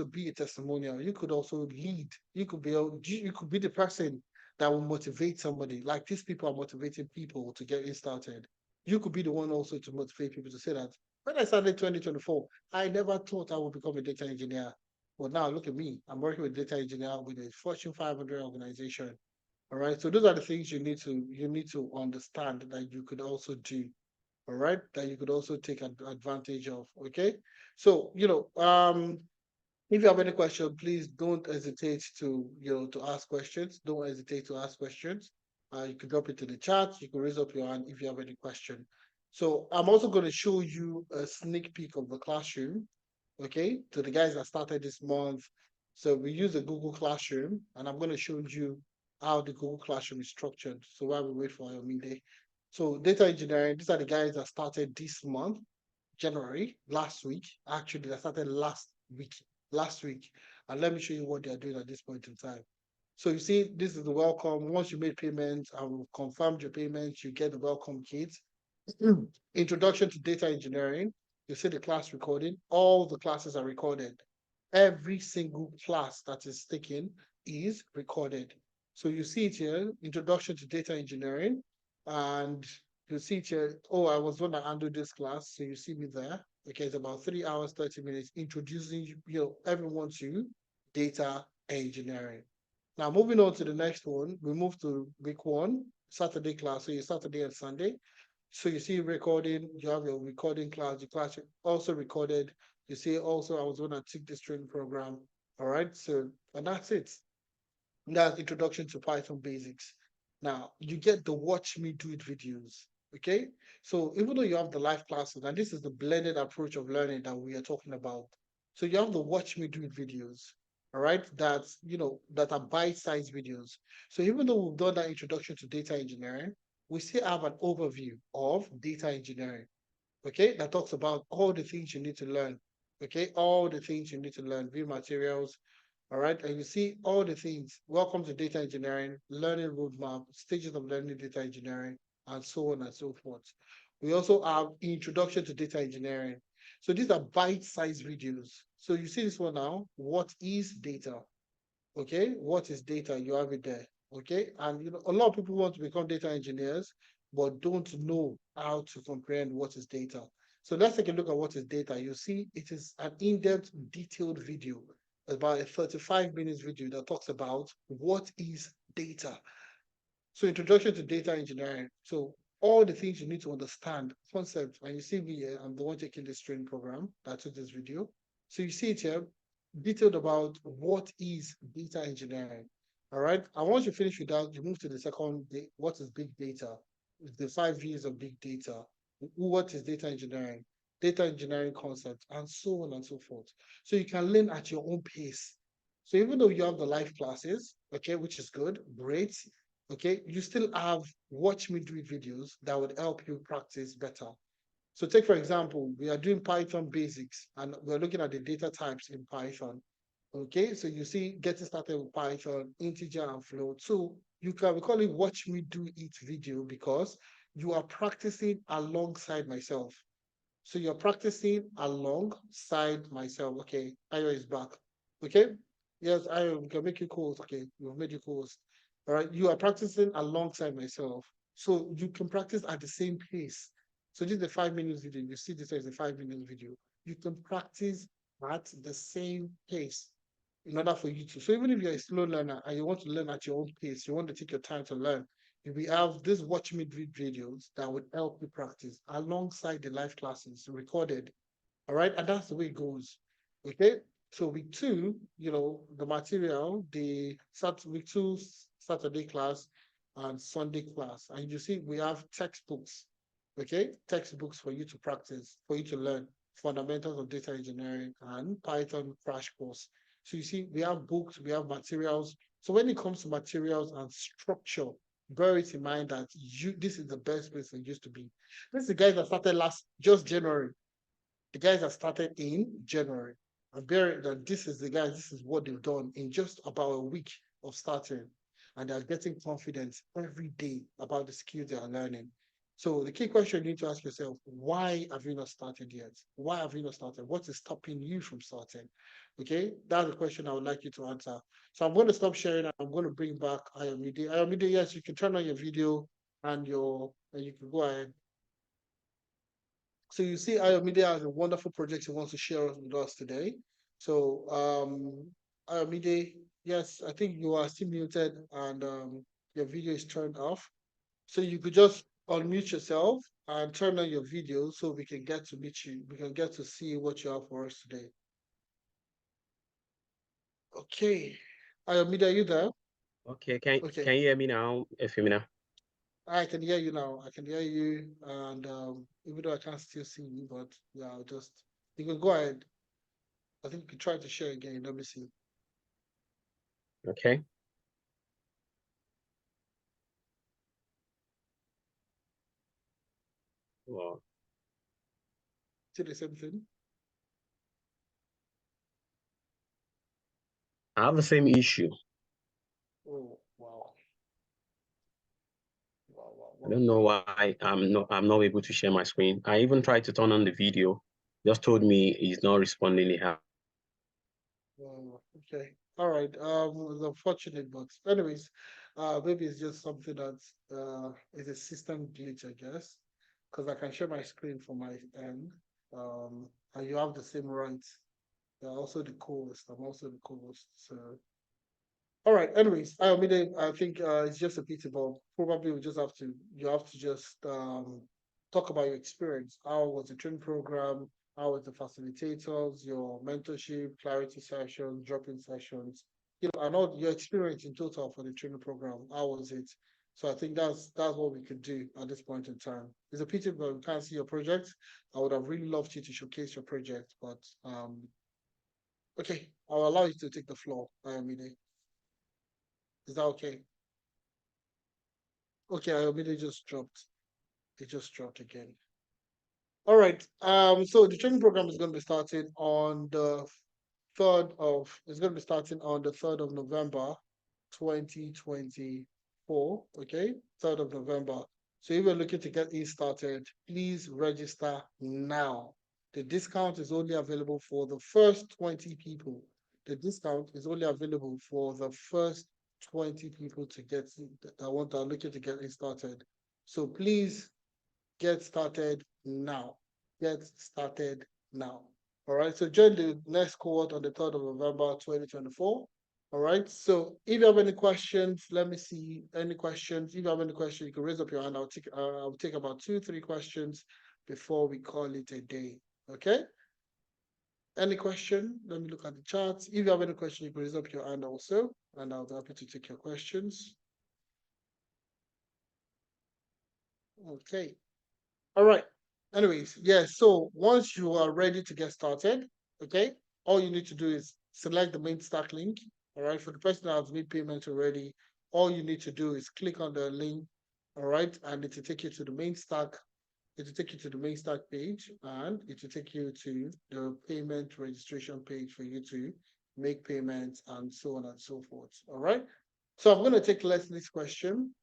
be a testimonial, you could also lead, you could be the person that will motivate somebody, like these people are motivating people to get it started. You could be the one also to motivate people to say that when I started 2024, I never thought I would become a data engineer, but now look at me, I'm working with data engineer with a Fortune 500 organization. All right, so those are the things you need to understand that you could also do. All right, that you could also take advantage of. Okay, so if you have any question, please don't hesitate to to ask questions. Don't hesitate to ask questions. You can drop it in the chat. You can raise up your hand if you have any question. So I'm also going to show you a sneak peek of the classroom. Okay, to the guys that started this month. So we use the Google Classroom, and I'm going to show you how the Google Classroom is structured. So while we wait for your meeting, so data engineering, these are the guys that started this month, January, last week. Actually, they started last week. And let me show you what they are doing at this point in time. So you see, this is the welcome. Once you made payments and confirmed your payments, you get the welcome kit. Introduction to data engineering. You see the class recording. All the classes are recorded. Every single class that is taken is recorded. So you see it here, introduction to data engineering, and you see it here, oh, I was going to handle this class. So you see me there. Okay, it's about 3 hours, 30 minutes, introducing everyone to data engineering. Now, moving on to the next one, we move to week 1, Saturday class. So your Saturday and Sunday. So you see recording, you have your recording class, your class also recorded. You see also I was going to take this training program. All right, so and that's it. That's introduction to Python basics. Now you get the watch me do it videos. Okay, so even though you have the live classes, and this is the blended approach of learning that we are talking about. So you have the watch me do it videos. All right, that are bite-sized videos. So even though we've done that introduction to data engineering, we still have an overview of data engineering, okay, that talks about all the things you need to learn, okay, all the things you need to learn, view materials, all right, and you see all the things. Welcome to data engineering, learning roadmap, stages of learning data engineering, and so on and so forth. We also have introduction to data engineering. So these are bite-sized videos. So you see this one now, what is data? Okay, what is data? You have it there. Okay, and a lot of people want to become data engineers, but don't know how to comprehend what is data. So let's take a look at what is data. You see, it is an in-depth, detailed video, about a 35 minutes video that talks about what is data. So introduction to data engineering. So all the things you need to understand, concepts, and you see me here, I'm the one taking this training program that took this video. So you see it here, detailed about what is data engineering. All right. And once you finish with that, you move to the second, what is big data? The 5 V's of big data. What is data engineering concepts, and so on and so forth. So you can learn at your own pace. So even though you have the live classes, okay, which is good, great, okay, you still have watch me do it videos that would help you practice better. So take, for example, we are doing Python basics and we're looking at the data types in Python. Okay, so you see getting started with Python, integer and float. So we call it watch me do it video because you are practicing alongside myself. So you're practicing alongside myself. Okay, Ayo is back. Okay, yes, Ayo, we can make you co-host. Okay, we've made you co-host. All right, you are practicing alongside myself. So you can practice at the same pace. So this is a 5 minutes video. You see this as a 5 minutes video. You can practice at the same pace in order for you to. So even if you're a slow learner and you want to learn at your own pace, you want to take your time to learn, we have these watch me read videos that would help you practice alongside the live classes recorded. All right, and that's the way it goes. Okay, so week 2, the material, week 2 Saturday class and Sunday class, and you see we have textbooks. Okay, textbooks for you to practice, for you to learn fundamentals of data engineering and Python crash course. So you see, we have books, we have materials. So when it comes to materials and structure, bear it in mind that this is the best place it used to be. This is the guys that started just January. The guys that started in January. And bear it that this is what they've done in just about a week of starting. And they're getting confidence every day about the skills they are learning. So the key question you need to ask yourself, why have you not started yet? Why have you not started? What is stopping you from starting? Okay, that's the question I would like you to answer. So I'm going to stop sharing and I'm going to bring back Ayomide. Ayomide, yes, you can turn on your video and you can go ahead. So you see Ayomide has a wonderful project he wants to share with us today. So Ayomide, yes, I think you are still muted and your video is turned off. So you could just unmute yourself and turn on your video so we can get to meet you. We can get to see what you have for us today. Okay. Ayomide, are you there? Okay, can Okay. you hear me now, Efemina? I can hear you now. I can hear you, and even though I can't still see you, but yeah, you can go ahead. I think you can try to share again. Let me see. Okay. Well, See the same thing? I have the same issue. Oh wow. I don't know why I'm not able to share my screen. I even tried to turn on the video, just told me he's not responding anyhow. Okay. All right. It's unfortunate, but anyways, maybe it's just something that is a system glitch, I guess, because I can share my screen from my end. And you have the same rights. You're also the co-host. I'm also the co-host. So all right. Anyways, I think it's just a pity, but probably you have to just talk about your experience. How was the training program? How was the facilitators, your mentorship, clarity sessions, drop-in sessions, and all your experience in total for the training program. How was it? So I think that's what we could do at this point in time. It's a pity, but we can't see your project. I would have really loved you to showcase your project, but okay, I'll allow you to take the floor, Ayomide. Is that okay? Okay, I immediately just dropped. It just dropped again. All right. So the training program is going to be starting on the it's going to be starting on the 3rd of November, 2024. Okay, 3rd of November. So if you're looking to get it started, please register now. The discount is only available for the first 20 people. The discount is only available for the first 20 people to get that are looking to get it started. So please get started now. Get started now. All right. So join the next cohort on the 3rd of November, 2024. All right. So if you have any questions, let me see any questions. If you have any questions, you can raise up your hand. I'll take about 2-3 questions before we call it a day. Okay. Any question? Let me look at the charts. If you have any question, you can raise up your hand also, and I'll be happy to take your questions. Okay. All right. Anyways, yeah, so once you are ready to get started, okay, all you need to do is select the main stack link. All right, for the person that has made payment already, all you need to do is click on the link, all right, and it will take you to the main stack. It will take you to the main stack page, and it will take you to the payment registration page for you to make payments and so on and so forth. All right. So I'm going to take Leslie's question.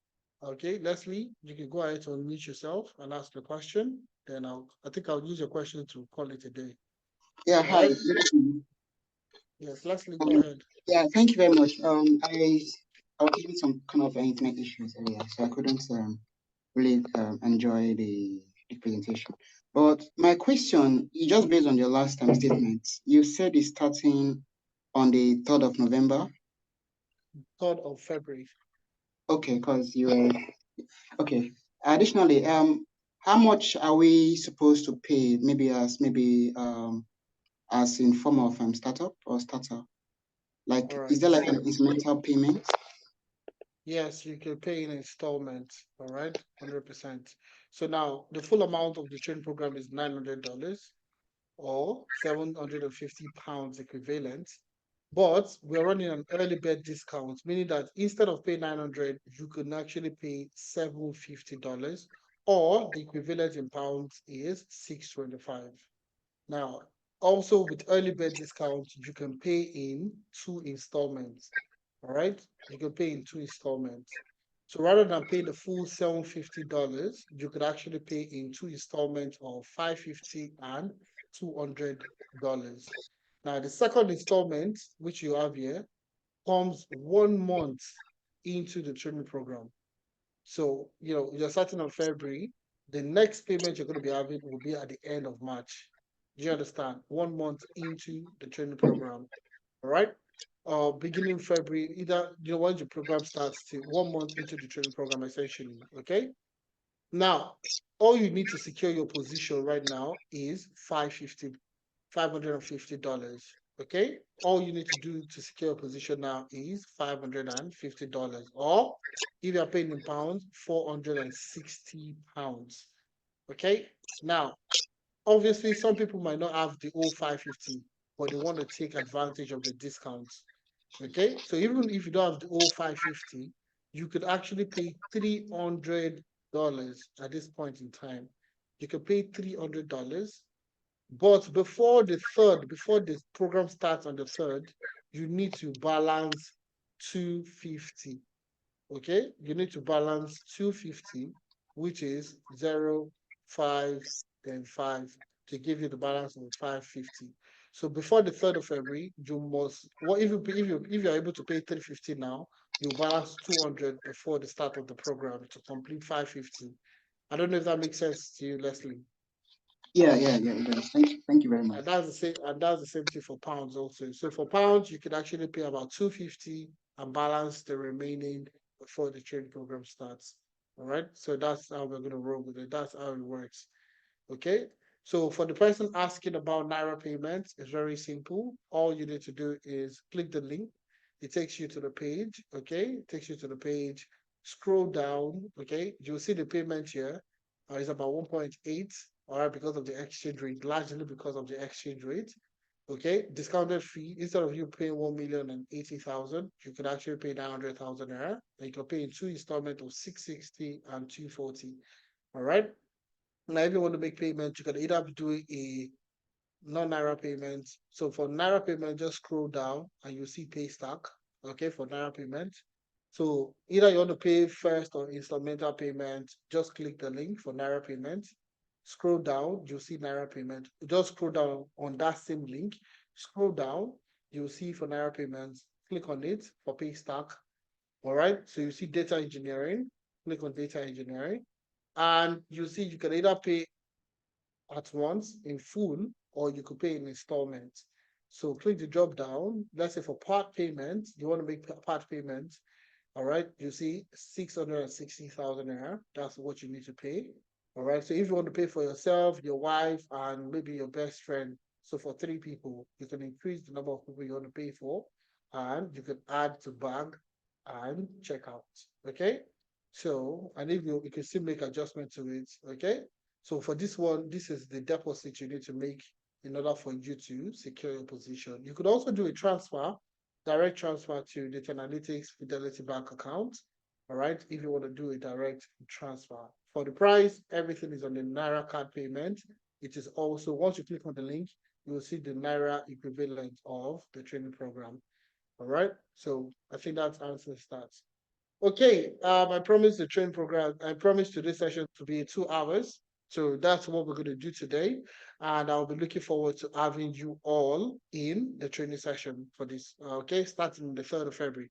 Okay, Leslie, you can go ahead and unmute yourself and ask the question. Then I think I'll use your question to call it a day. Yeah, hi. Right? Yes, Leslie, go ahead. Yeah, thank you very much. I was having some kind of internet issues earlier, so I couldn't really enjoy the presentation. But my question, just based on your last time statement, you said it's starting on the 3rd of November. 3rd of February. Okay, because you were okay. Additionally, how much are we supposed to pay? Maybe as in form of startup or starter? Like, All is right. there like So an incremental payment? yes, you can pay in installments. All right, 100%. So now the full amount of the training program is $900 or £750 equivalent. But we're running an early bird discount, meaning that instead of paying 900, you can actually pay $750, or the equivalent in pounds is 625. Now, also with early bird discount, you can pay in 2 installments. All right, you can pay in 2 installments. So rather than pay the full $750, you could actually pay in 2 installments of $550 and $200. Now, the second installment, which you have here, comes 1 month into the training program. So, you're starting on February. The next payment you're going to be having will be at the end of March. Do you understand? 1 month into the training program. All right. Beginning February, either once the program starts to 1 month into the training program, essentially. Okay. Now, all you need to secure your position right now is $550. Okay. All you need to do to secure a position now is $550, or if you're paying in pounds, £460. Okay. Now, obviously, some people might not have the old 550, but they want to take advantage of the discounts. Okay. So even if you don't have the old 550, you could actually pay $300 at this point in time. You can pay $300. But before the program starts on the 3rd, you need to balance 250. Okay, you need to balance 250, which is 0, 5, then 5, to give you the balance of 550. So before the 3rd of February, you must, if you're able to pay 350 now, you balance 200 before the start of the program to complete 550. I don't know if that makes sense to you, Leslie. Yeah, it does. Thank you very much. And that's the same thing for pounds also. So for pounds, you could actually pay about 250 and balance the remaining before the training program starts. All right. So that's how we're going to roll with it. That's how it works. Okay. So for the person asking about Naira payments, it's very simple. All you need to do is click the link. It takes you to the page. Okay. It takes you to the page. Scroll down. Okay. You'll see the payment here. It's about 1.8. All right, because of the exchange rate, largely because of the exchange rate. Okay, discounted fee, instead of you paying 1,080,000, you can actually pay 900,000 naira. And you can pay in 2 installments of 660 and 240. All right. Now, if you want to make payment, you can either do a non-Naira payment. So for Naira payment, just scroll down and you see pay stack. Okay, for Naira payment. So either you want to pay first or installmental payment, just click the link for Naira payment. Scroll down, you'll see Naira payment. Just scroll down on that same link. Scroll down, you'll see for Naira payments. Click on it for pay stack. All right. So you see data engineering. Click on data engineering. And you see you can either pay at once in full or you could pay in installments. So click the drop down. Let's say for part payment, you want to make part payment. All right, you see 660,000 naira. That's what you need to pay. All right, so if you want to pay for yourself, your wife, and maybe your best friend, so for 3 people, you can increase the number of people you want to pay for, and you can add to bag and check out. Okay, so and if you can still make adjustment to it. Okay, so for this one, this is the deposit you need to make in order for you to secure your position. You could also do a transfer, direct transfer to the Analytics Fidelity Bank account. All right, if you want to do a direct transfer. For the price, everything is on the Naira card payment. It is also, once you click on the link, you will see the Naira equivalent of the training program. All right, so I think that answers that. Okay, I promised the training program, I promised today's session to be 2 hours. So that's what we're going to do today. And I'll be looking forward to having you all in the training session for this, okay, starting the 3rd of February.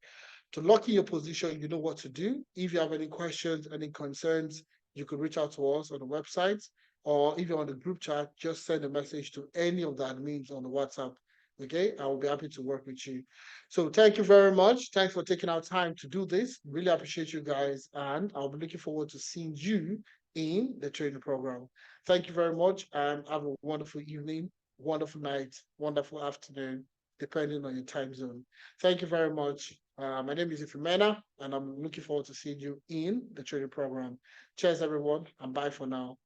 To lock in your position, you know what to do. If you have any questions, any concerns, you could reach out to us on the website, or if you're on the group chat, just send a message to any of the admins on the WhatsApp. Okay, I will be happy to work with you. So thank you very much. Thanks for taking our time to do this. Really appreciate you guys, and I'll be looking forward to seeing you in the training program. Thank you very much, and have a wonderful evening, wonderful night, wonderful afternoon, depending on your time zone. Thank you very much. My name is Ifemena, and I'm looking forward to seeing you in the training program. Cheers, everyone, and bye for now.